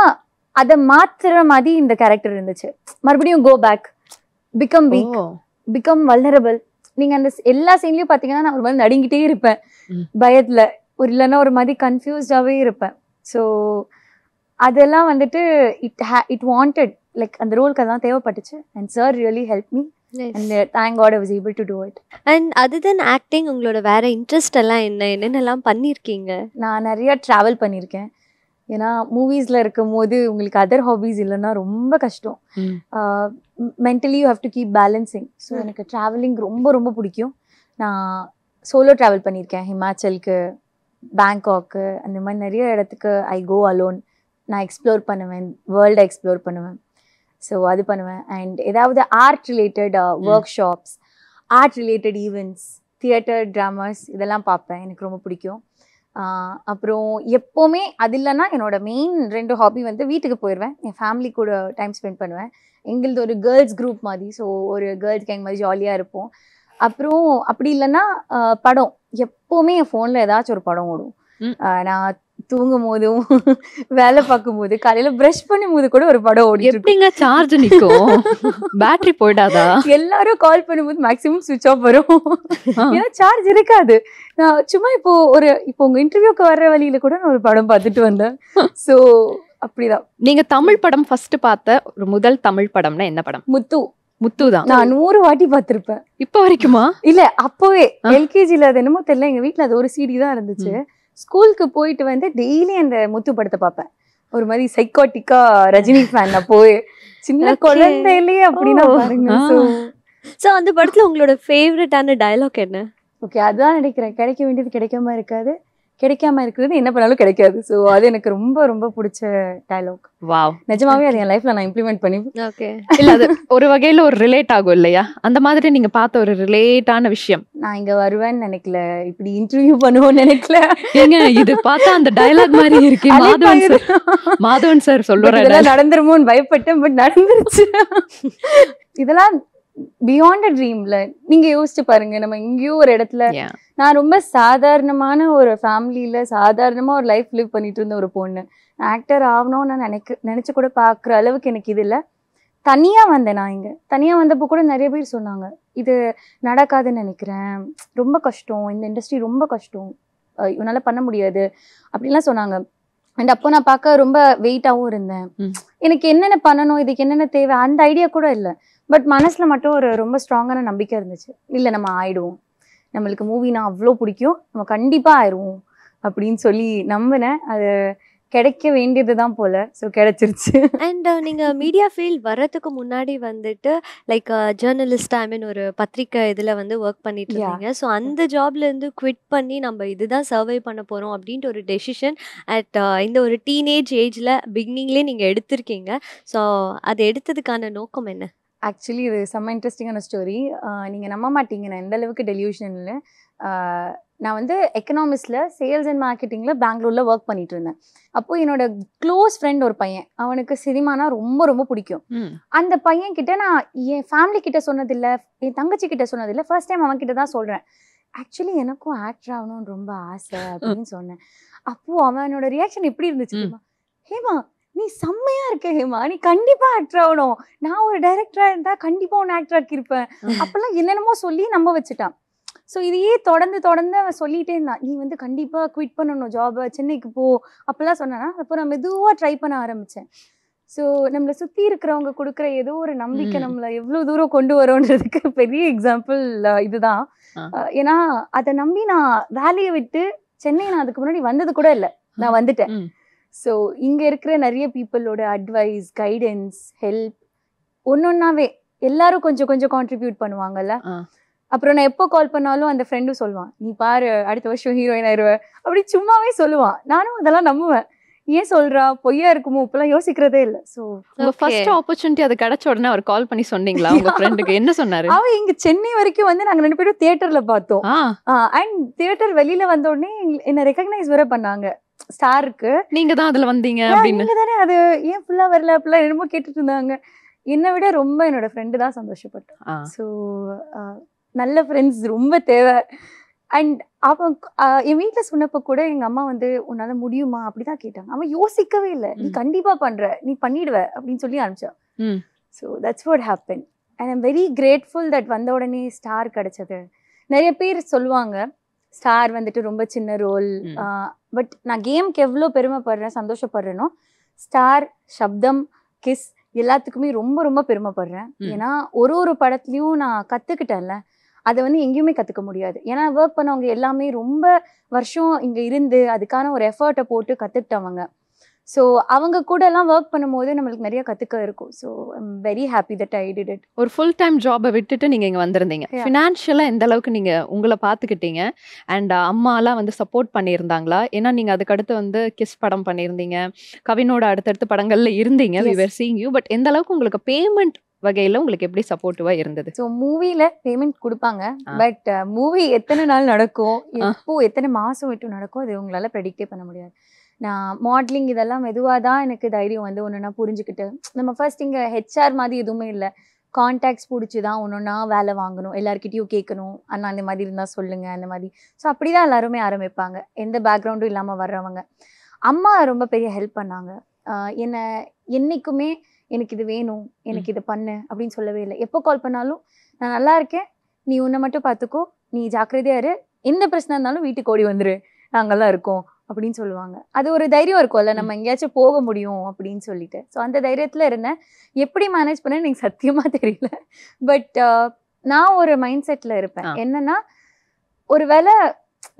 அதை மாத்துற மாதிரி இந்த கேரக்டர் இருந்துச்சு. மறுபடியும் go back, become weak, become vulnerable. நீங்க அந்த எல்லா சீன்லயும் பாத்தீங்கன்னா நான் ஒரு மாதிரி நடுங்கிட்டே இருப்பேன் பயத்துல, ஒரு இல்லைன்னா ஒரு மாதிரி கன்ஃபியூஸ்டாவே இருப்பேன். ஸோ அதெல்லாம் வந்துட்டு இட் வாண்டட் லைக் அந்த ரோலுக்கு அதெல்லாம் தேவைப்பட்டுச்சு. And sir really help me. And thank God I was able to do it. And other than acting, உங்களோட வேற இன்ட்ரெஸ்ட் எல்லாம் என்னென்னலாம் பண்ணியிருக்கீங்க? நான் நிறைய ட்ராவல் பண்ணியிருக்கேன். ஏன்னா மூவிஸில் இருக்கும் போது உங்களுக்கு அதர் ஹாபீஸ் இல்லைன்னா ரொம்ப கஷ்டம். Mentally you have to keep balancing. So எனக்கு ட்ராவலிங் ரொம்ப ரொம்ப பிடிக்கும். நான் சோலோ ட்ராவல் பண்ணியிருக்கேன், ஹிமாச்சலுக்கு, பேங்காக்கு, அந்த மாதிரி நிறைய இடத்துக்கு ஐ கோ அலோன். நான் எக்ஸ்ப்ளோர் பண்ணுவேன், வேர்ல்டை எக்ஸ்ப்ளோர் பண்ணுவேன். ஸோ அது பண்ணுவேன். அண்ட் ஏதாவது art related work shops, art related events, theatre, dramas இதெல்லாம் பார்ப்பேன், எனக்கு ரொம்ப பிடிக்கும். அப்புறம் எப்போவுமே அது இல்லைன்னா என்னோட மெயின் 2 ஹாபி வந்து வீட்டுக்கு போயிடுவேன், என் ஃபேமிலி கூட டைம் ஸ்பெண்ட் பண்ணுவேன். எங்களது ஒரு கேர்ள்ஸ் குரூப் மாதிரி, ஸோ ஒரு கேர்ள்ஸ் கேங் மாதிரி ஜாலியாக இருப்போம். அப்புறம் அப்படி இல்லைன்னா படம், எப்போவுமே என் ஃபோனில் ஏதாச்சும் ஒரு படம் ஓடும். நான் தூங்கும் போதும் வேலை பார்க்கும் போது காலையில பிரஷ் பண்ணும் போது கூட ஒரு படம் ஓடி. எப்படிங்க சார்ஜ் நிக்கும்? பேட்டரி போயிடாதா? எல்லாரும் கால் பண்ணும்போது மேக்ஸிமம் சுவிட்ச் ஆஃப் வரும், ஏன்னா சார்ஜ் இருக்காது. நான் சும்மா இப்போ உங்க இன்டர்வியூக்கு வர்ற வழியில கூட நான் ஒரு படம் பார்த்துட்டு வந்தேன். ஸோ அப்படிதான். நீங்க தமிழ் படம் ஃபர்ஸ்ட் பார்த்த ஒரு முதல் தமிழ் படம்னா என்ன படம்? முத்து தான். நான் 100 வாட்டி பார்த்திருப்பேன். இப்போ வரைக்குமா? இல்ல, அப்பவே எல்கேஜில அது என்னமோ தெரியல, எங்க வீட்டுல அது ஒரு சிடி தான் இருந்துச்சு. ஸ்கூலுக்கு போயிட்டு வந்து டெய்லி அந்த முத்து படத்தை பார்ப்பேன். ஒரு மாதிரி சைக்காட்டிக்கா ரஜினி ஃபேன் நான் போய் சின்ன குழந்தையிலேயே அப்படின்னா பாருங்க. ஸோ அந்த படத்துல உங்களோட ஃபேவரட்டான டயலாக் என்ன? ஓகே, அதான் நினைக்கிறேன், கிடைக்க வேண்டியது கிடைக்காம இருக்காது, கிடைக்காம இருக்கிறது என்ன பண்ணாலும் கிடைக்காது. ஸோ அது எனக்கு ரொம்ப ரொம்ப பிடிச்ச டயலாக். வாவ், நிஜமாவே அது என் லைஃப்ல நான் இம்ப்ளிமெண்ட் பண்ணி. ஓகே, இல்ல அது ஒரு வகையில ஒரு ரிலேட் ஆகும் இல்லையா? அந்த மாதிரி நீங்க பார்த்த ஒரு ரிலேட்டான விஷயம். நான் இங்க வருவேன்னு நினைக்கல, இப்படி இன்டர்வியூ பண்ணுவோம்னு நினைக்கல. ஏங்க இது பார்த்தா அந்த டயலாக் மாதிரி இருக்கு. மாதவன் சார் சொல்லுறாரு, நடந்துருமோன்னு பயப்பட்டேன், பட் நடந்துருச்சு. இதெல்லாம் பியாண்ட் அ ட்ரீம்ல நீங்க யோசிச்சு பாருங்க. நம்ம எங்கேயோ ஒரு இடத்துல, நான் ரொம்ப சாதாரணமான ஒரு ஃபேமிலியில சாதாரணமா ஒரு லைஃப் லிவ் பண்ணிட்டு இருந்த ஒரு பொண்ணு, ஆக்டர் ஆகணும்னு நான் நினைச்சு கூட பாக்குற அளவுக்கு எனக்கு இது இல்லை. தனியா வந்தேன். நான் இங்க தனியா வந்தப்போ கூட நிறைய பேர் சொன்னாங்க, இது நடக்காதுன்னு நினைக்கிறேன், ரொம்ப கஷ்டம், இந்த இண்டஸ்ட்ரி ரொம்ப கஷ்டம், இவனால பண்ண முடியாது அப்படின்லாம் சொன்னாங்க. அண்ட் அப்போ நான் பார்க்க ரொம்ப வெயிட்டாகவும் இருந்தேன். எனக்கு என்னென்ன பண்ணணும், இதுக்கு என்னென்ன தேவை, அந்த ஐடியா கூட இல்லை. பட் மனசுல மட்டும் ஒரு ரொம்ப ஸ்ட்ராங்கான நம்பிக்கை இருந்துச்சு. இல்லை, நம்ம ஆயிடுவோம், நம்மளுக்கு மூவினா அவ்வளோ பிடிக்கும், நம்ம கண்டிப்பா ஆயிடுவோம் அப்படின்னு சொல்லி நம்பினேன். அது கிடைக்க வேண்டியதுதான் போல. ஸோ கிடைச்சிருச்சு. அண்ட் நீங்க மீடியா ஃபீல்ட் வர்றதுக்கு முன்னாடி வந்துட்டு லைக் ஜேர்னலிஸ்டா, ஐ மீன் ஒரு பத்திரிக்கை இதுல வந்து ஒர்க் பண்ணிட்டு இருந்தீங்க. ஸோ அந்த ஜாப்ல இருந்து குவிட் பண்ணி நம்ம இதுதான் சர்வை பண்ண போறோம் அப்படின்ட்டு ஒரு டெசிஷன் அட் இந்த ஒரு டீனேஜ் ஏஜ்ல பிகினிங்லேயே நீங்க எடுத்திருக்கீங்க. ஸோ அது எடுத்ததுக்கான நோக்கம் என்ன? ஆக்சுவலி இது செம்ம இன்ட்ரெஸ்டிங்கான ஸ்டோரி. நீங்கள் நம்ப மாட்டீங்க நான் எந்த அளவுக்கு டெலியூஷனில் நான் வந்து எக்கனாமிக்ஸ்ல சேல்ஸ் அண்ட் மார்க்கெட்டிங்ல பெங்களூர்ல ஒர்க் பண்ணிட்டு இருந்தேன். அப்போ என்னோட க்ளோஸ் ஃப்ரெண்ட் ஒரு பையன், அவனுக்கு சினிமானா ரொம்ப ரொம்ப பிடிக்கும். அந்த பையன் கிட்ட நான் என் ஃபேமிலி கிட்ட சொன்னதில்லை, என் தங்கச்சி கிட்ட சொன்னதில்லை, ஃபர்ஸ்ட் டைம் அவன் கிட்ட தான் சொல்றேன். ஆக்சுவலி எனக்கும் ஆக்டர் ஆகணும்னு ரொம்ப ஆசை அப்படின்னு சொன்னேன். அப்போ அவனோட ரியாக்ஷன் எப்படி இருந்துச்சு தெரியுமா? ஹேமா நீ செம்மையா இருக்க ஹேமா, நீ கண்டிப்பா ஆக்டர் ஆகணும், நான் ஒரு டைரக்டரா இருந்தா கண்டிப்பா ஒன்னு ஆக்டர் ஆக்கியிருப்பேன் அப்பெல்லாம் என்னென்னமோ சொல்லி நம்ப வச்சுட்டான். ஸோ இதையே தொடர்ந்து அவன் சொல்லிட்டே இருந்தான், நீ வந்து கண்டிப்பா குவிட் பண்ணணும் ஜாபை, சென்னைக்கு போ அப்பெல்லாம் சொன்னானா. அப்போ நான் மெதுவா ட்ரை பண்ண ஆரம்பிச்சேன். ஸோ நம்மளை சுத்தி இருக்கிறவங்க கொடுக்குற ஏதோ ஒரு நம்பிக்கை நம்மளை எவ்வளவு தூரம் கொண்டு வரோன்றதுக்கு பெரிய எக்ஸாம்பிள் இதுதான். ஏன்னா அதை நம்பி நான் வேலையை விட்டு சென்னை நான் அதுக்கு முன்னாடி வந்தது கூட இல்லை, நான் வந்துட்டேன். ஸோ இங்க இருக்கிற நிறைய பீப்புளோட அட்வைஸ், கைடன்ஸ், ஹெல்ப் ஒன்னொன்னாவே எல்லாரும் கொஞ்சம் கொஞ்சம் கான்ட்ரிபியூட் பண்ணுவாங்கல்ல. அப்புறம் நான் எப்போ கால் பண்ணாலும் அந்த ஃப்ரெண்டும் சொல்லுவான், நீ பாரு அடுத்த வருஷம் ஹீரோயின் ஆயிடுவ அப்படி சும்மாவே சொல்லுவான். நானும் அதெல்லாம் நம்புவேன். ஏன் சொல்றா, பொய்யா இருக்குமோ, இப்பெல்லாம் யோசிக்கிறதே இல்லை. ஸோ ஃபர்ஸ்ட் ஆப்பர்ச்சுனிட்டி அது கிடைச்ச உடனே அவர் கால் பண்ணி சொன்னீங்களா உங்க ஃப்ரெண்டுக்கு? என்ன சொன்னாரு? அவ இங்க சென்னை வரைக்கும் வந்து நாங்க 2 பேரும் தியேட்டர்ல பார்த்தோம். அண்ட் தியேட்டர் வெளியில வந்த உடனே என்ன ரெகக்னைஸ் வேற பண்ணாங்க ஸ்டாருக்கு. நீங்க தான் அதுல வந்தீங்க அப்படின்னு. நீங்க தானே, அது ஏன் ஃபுல்லா வரல அப்படிலாம் என்னமோ கேட்டுட்டு இருந்தாங்க. என்னை விட ரொம்ப என்னோட ஃப்ரெண்டு தான் சந்தோஷப்பட்டேன். ஸோ நல்ல ஃப்ரெண்ட்ஸ் ரொம்ப தேவை. அண்ட் அவன் என் வீட்டுல சொன்னப்ப கூட எங்க அம்மா வந்து உன்னால முடியுமா அப்படிதான் கேட்டாங்க. அவன் யோசிக்கவே இல்லை, நீ கண்டிப்பா பண்ற, நீ பண்ணிடுவ அப்படின்னு சொல்லி ஆரம்பிச்சான். So that's what happen. And I'm very grateful that வந்த உடனே ஸ்டார் கிடைச்சது. நிறைய பேர் சொல்லுவாங்க ஸ்டார் வந்துட்டு ரொம்ப சின்ன ரோல், பட் நான் கேம்க்கு எவ்வளோ பெருமைப்படுறேன், சந்தோஷப்படுறேனோ, ஸ்டார், சப்தம், கிஸ் எல்லாத்துக்குமே ரொம்ப ரொம்ப பெருமைப்படுறேன். ஏன்னா ஒரு படத்துலையும் நான் கற்றுக்கிட்டேன்ல, அதை வந்து எங்கேயுமே கற்றுக்க முடியாது. ஏன்னா ஒர்க் பண்ணவங்க எல்லாமே ரொம்ப வருஷம் இங்கே இருந்து அதுக்கான ஒரு எஃபர்ட்டை போட்டு கற்றுக்கிட்டவங்க. ஸோ அவங்க கூட எல்லாம் ஒர்க் பண்ணும்போது நம்மளுக்கு நிறைய கற்றுக்க இருக்கும். So I'm very happy that I did it. ஒரு ஃபுல் டைம் ஜாபை விட்டுட்டு நீங்கள் இங்கே வந்திருந்தீங்க. ஃபினான்ஷியலாக எந்த அளவுக்கு நீங்கள் உங்களை பார்த்துக்கிட்டீங்க? அண்ட் அம்மாலாம் வந்து சப்போர்ட் பண்ணியிருந்தாங்களா? ஏன்னா நீங்கள் அதுக்கடுத்து வந்து கிஸ் படம் பண்ணியிருந்தீங்க, கவினோட அடுத்தடுத்து படங்கள்ல இருந்தீங்க, we were seeing you. But எந்த அளவுக்கு உங்களுக்கு பேமெண்ட் வகையில் உங்களுக்கு எப்படி சப்போர்ட்டிவா இருந்தது? ஸோ மூவில பேமெண்ட் கொடுப்பாங்க, பட் மூவி எத்தனை நாள் நடக்கும், எப்போ எத்தனை மாதம் விட்டு நடக்கும், அது உங்களால் ப்ரெடிக்டே பண்ண முடியாது. நான் மாடலிங் இதெல்லாம் மெதுவாக தான் எனக்கு தைரியம் வந்து ஒன்றுனா புரிஞ்சுக்கிட்டு, நம்ம ஃபர்ஸ்ட் இங்கே ஹெச்ஆர் மாதிரி எதுவுமே இல்லை, கான்டாக்ட்ஸ் பிடிச்சி தான் ஒன்றுனா வேலை வாங்கணும், எல்லாருக்கிட்டையும் கேட்கணும், அண்ணா அந்த மாதிரி இருந்தால் சொல்லுங்கள் அந்த மாதிரி. ஸோ அப்படி தான் எல்லாருமே ஆரம்பிப்பாங்க, எந்த பேக்ரவுண்டும் இல்லாமல் வர்றவங்க. அம்மா ரொம்ப பெரிய ஹெல்ப் பண்ணாங்க. என்னை என்றைக்குமே எனக்கு இது வேணும், எனக்கு இது பண்ணு அப்படின்னு சொல்லவே இல்லை. எப்போ கால் பண்ணாலும் நான் நல்லா இருக்கேன், நீ உன்னை மட்டும் பார்த்துக்கோ, நீ ஜாக்கிரதையா இரு, எந்த பிரச்சனை இருந்தாலும் வீட்டுக்கு ஓடி வந்துரு, நாங்கள்லாம் இருக்கோம் அப்படின்னு சொல்லுவாங்க. அது ஒரு தைரியம் இருக்கும்ல, நம்ம எங்கேயாச்சும் போக முடியும் அப்படின்னு சொல்லிட்டு. ஸோ அந்த தைரியத்தில் இருந்தேன். எப்படி மேனேஜ் பண்ணேன்னு எனக்கு சத்தியமாக தெரியல. பட் நான் ஒரு மைண்ட் செட்டில் இருப்பேன். என்னன்னா, ஒரு வேளை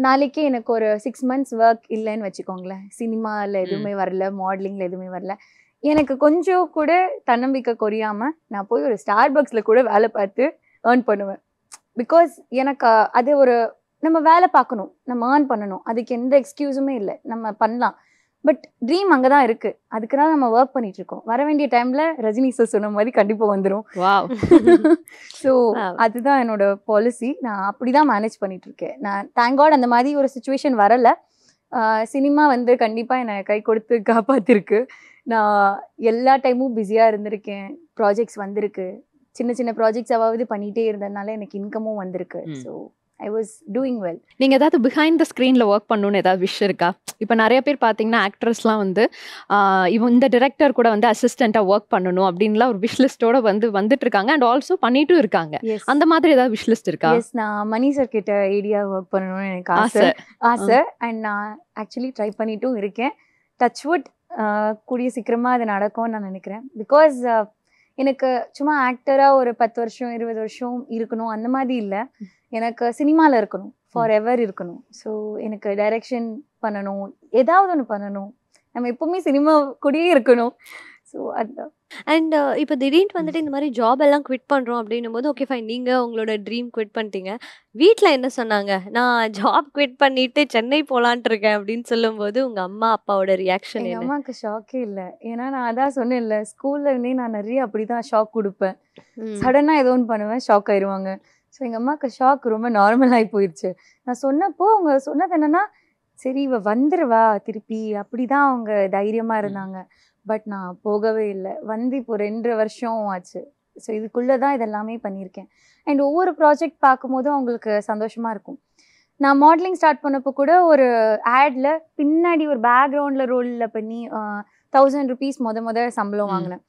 நாளைக்கே எனக்கு ஒரு 6 months ஒர்க் இல்லைன்னு வச்சுக்கோங்களேன், சினிமாவில் எதுவுமே வரல, மாடலிங்கில் எதுவுமே வரல, எனக்கு கொஞ்சம் கூட தன்னம்பிக்கை குறையாமல் நான் போய் ஒரு ஸ்டார்பக்ஸில் கூட வேலை பார்த்து ஏர்ன் பண்ணுவேன். பிகாஸ் எனக்கு அது ஒரு, நம்ம வேலை பார்க்கணும், நம்ம ஏர்ன் பண்ணணும், அதுக்கு எந்த எக்ஸ்கியூஸுமே இல்லை, நம்ம பண்ணலாம். பட் ட்ரீம் அங்கே தான் இருக்குது, அதுக்கு தான் நம்ம ஒர்க் பண்ணிட்டு இருக்கோம். வர வேண்டிய டைமில் ரஜினி சார் சொன்ன மாதிரி கண்டிப்பாக வந்துடும். ஸோ அதுதான் என்னோட பாலிசி. நான் அப்படி தான் மேனேஜ் பண்ணிட்டு இருக்கேன். நான் தேங்க் காட் அந்த மாதிரி ஒரு சுச்சுவேஷன் வரலை. சினிமா வந்து கண்டிப்பாக என்னை கை கொடுத்து காப்பாற்றிருக்கு. நான் எல்லா டைமும் பிஸியாக இருந்திருக்கேன், ப்ராஜெக்ட்ஸ் வந்திருக்கு, சின்ன சின்ன ப்ராஜெக்ட்ஸ் அவாவது பண்ணிகிட்டே இருந்ததுனால எனக்கு இன்கமும் வந்திருக்கு. So I was doing well. நீங்கள் ஏதாவது பிஹைண்ட் த ஸ்க்ரீனில் ஒர்க் பண்ணணுன்னு ஏதாவது விஷ் இருக்கா? இப்போ நிறைய பேர் பார்த்தீங்கன்னா ஆக்ட்ரஸ்லாம் வந்து இவன் இந்த டிரெக்டர் கூட வந்து அசிஸ்டண்ட்டாக ஒர்க் பண்ணணும் அப்படின்லாம் ஒரு விஷ் லிஸ்ட்டோட வந்துட்டு இருக்காங்க, அண்ட் ஆல்சோ பண்ணிட்டும் இருக்காங்க. அந்த மாதிரி ஏதாவது விஷ் லிஸ்ட் இருக்கா? எஸ், நான் மணி சார் கிட்ட ஐடியா ஒர்க் பண்ணணும்னு எனக்கு ஆசை. அண்ட் நான் ஆக்சுவலி ட்ரை பண்ணிட்டும் இருக்கேன். டச்வுட் கூடிய சீக்கிரமாக அது நடக்கும்னு நான் நினைக்கிறேன். பிகாஸ் எனக்கு சும்மா ஆக்டராக ஒரு 10 வருஷம் 20 வருஷம் இருக்கணும் அந்த மாதிரி இல்லை, எனக்கு சினிமாவில் இருக்கணும், ஃபார் எவர் இருக்கணும். ஸோ எனக்கு டைரக்ஷன் பண்ணணும், ஏதாவது ஒன்று பண்ணணும், நம்ம எப்பவுமே சினிமா கூடயே இருக்கணும். ஸோ அதுதான். அண்ட் இப்போ திடீர்னு வந்துட்டு இந்த மாதிரி ஜாப் எல்லாம் குவிட் பண்ணுறோம் அப்படின்னும் போது, ஓகே ஃபைன், நீங்கள் உங்களோட ட்ரீம் குவிட் பண்ணிட்டீங்க, வீட்டில் என்ன சொன்னாங்க? நான் ஜாப் குவிட் பண்ணிட்டு சென்னை போகலான்ட்டு இருக்கேன் அப்படின்னு சொல்லும்போது உங்கள் அம்மா அப்பாவோட ரியாக்ஷன்? எங்கள் அம்மாவுக்கு ஷாக்கே இல்லை. ஏன்னா நான் அதான் சொன்னேன்ல, ஸ்கூல்ல இருந்தே நான் நிறைய அப்படி தான் ஷாக் கொடுப்பேன். சடனாக ஏதோ ஒன்று பண்ணுவேன், ஷாக் ஆயிடுவாங்க. ஸோ எங்கள் அம்மாவுக்கு ஷாக் ரொம்ப நார்மலாகி போயிடுச்சு. நான் சொன்னப்போ அவங்க சொன்னது என்னன்னா, சரி இவ வந்துருவா திருப்பி, அப்படிதான் அவங்க தைரியமாக இருந்தாங்க. பட் நான் போகவே இல்லை. வந்து இப்போ 2 வருஷம் ஆச்சு. ஸோ இதுக்குள்ளே தான் இதெல்லாமே பண்ணியிருக்கேன். அண்ட் ஒவ்வொரு ப்ராஜெக்ட் பார்க்கும்போதும் அவங்களுக்கு சந்தோஷமாக இருக்கும். நான் மாடலிங் ஸ்டார்ட் பண்ணப்போ கூட ஒரு ஆட்ல பின்னாடி ஒரு பேக்ரவுண்டில் ரோலில் பண்ணி 1000 rupees முத சம்பளம் வாங்கினேன்.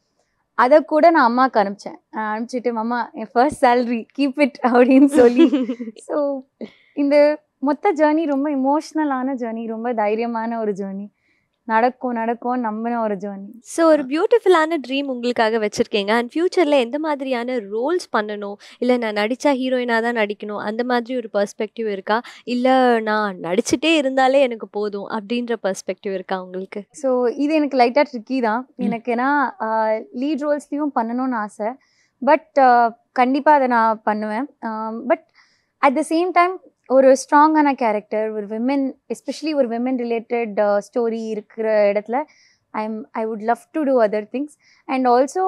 அதை கூட நான் அம்மாவுக்கு அனுப்பிச்சிட்டு மாமா என் ஃபர்ஸ்ட் சேலரி கீப் இட் அப்படின்னு சொல்லி. ஸோ இந்த மொத்த ஜேர்னி ரொம்ப இமோஷ்னலான ஜேர்னி, ரொம்ப தைரியமான ஒரு ஜேர்னி, நடக்கும் நம்பின ஒரு ஜேர்னி. ஸோ ஒரு பியூட்டிஃபுல்லான ட்ரீம் உங்களுக்காக வச்சுருக்கீங்க. அண்ட் ஃப்யூச்சரில் எந்த மாதிரியான ரோல்ஸ் பண்ணணும், இல்லை நான் நடித்தா ஹீரோயினாக தான் நடிக்கணும் அந்த மாதிரி ஒரு பெர்ஸ்பெக்டிவ் இருக்கா, இல்லை நான் நடிச்சுட்டே இருந்தாலே எனக்கு போதும் அப்படின்ற பெர்ஸ்பெக்டிவ் இருக்கா உங்களுக்கு? ஸோ இது எனக்கு லைட்டாக ட்ரிக்கி தான். எனக்கு ஏன்னா லீட் ரோல்ஸ்லேயும் பண்ணணும்னு ஆசை. பட் கண்டிப்பாக அதை நான் பண்ணுவேன். But at the same time ஒரு ஸ்ட்ராங்கான கேரக்டர், ஒரு விமென், எஸ்பெஷலி ஒரு விமென் ரிலேட்டட் ஸ்டோரி இருக்கிற இடத்துல I would love to do other things. And also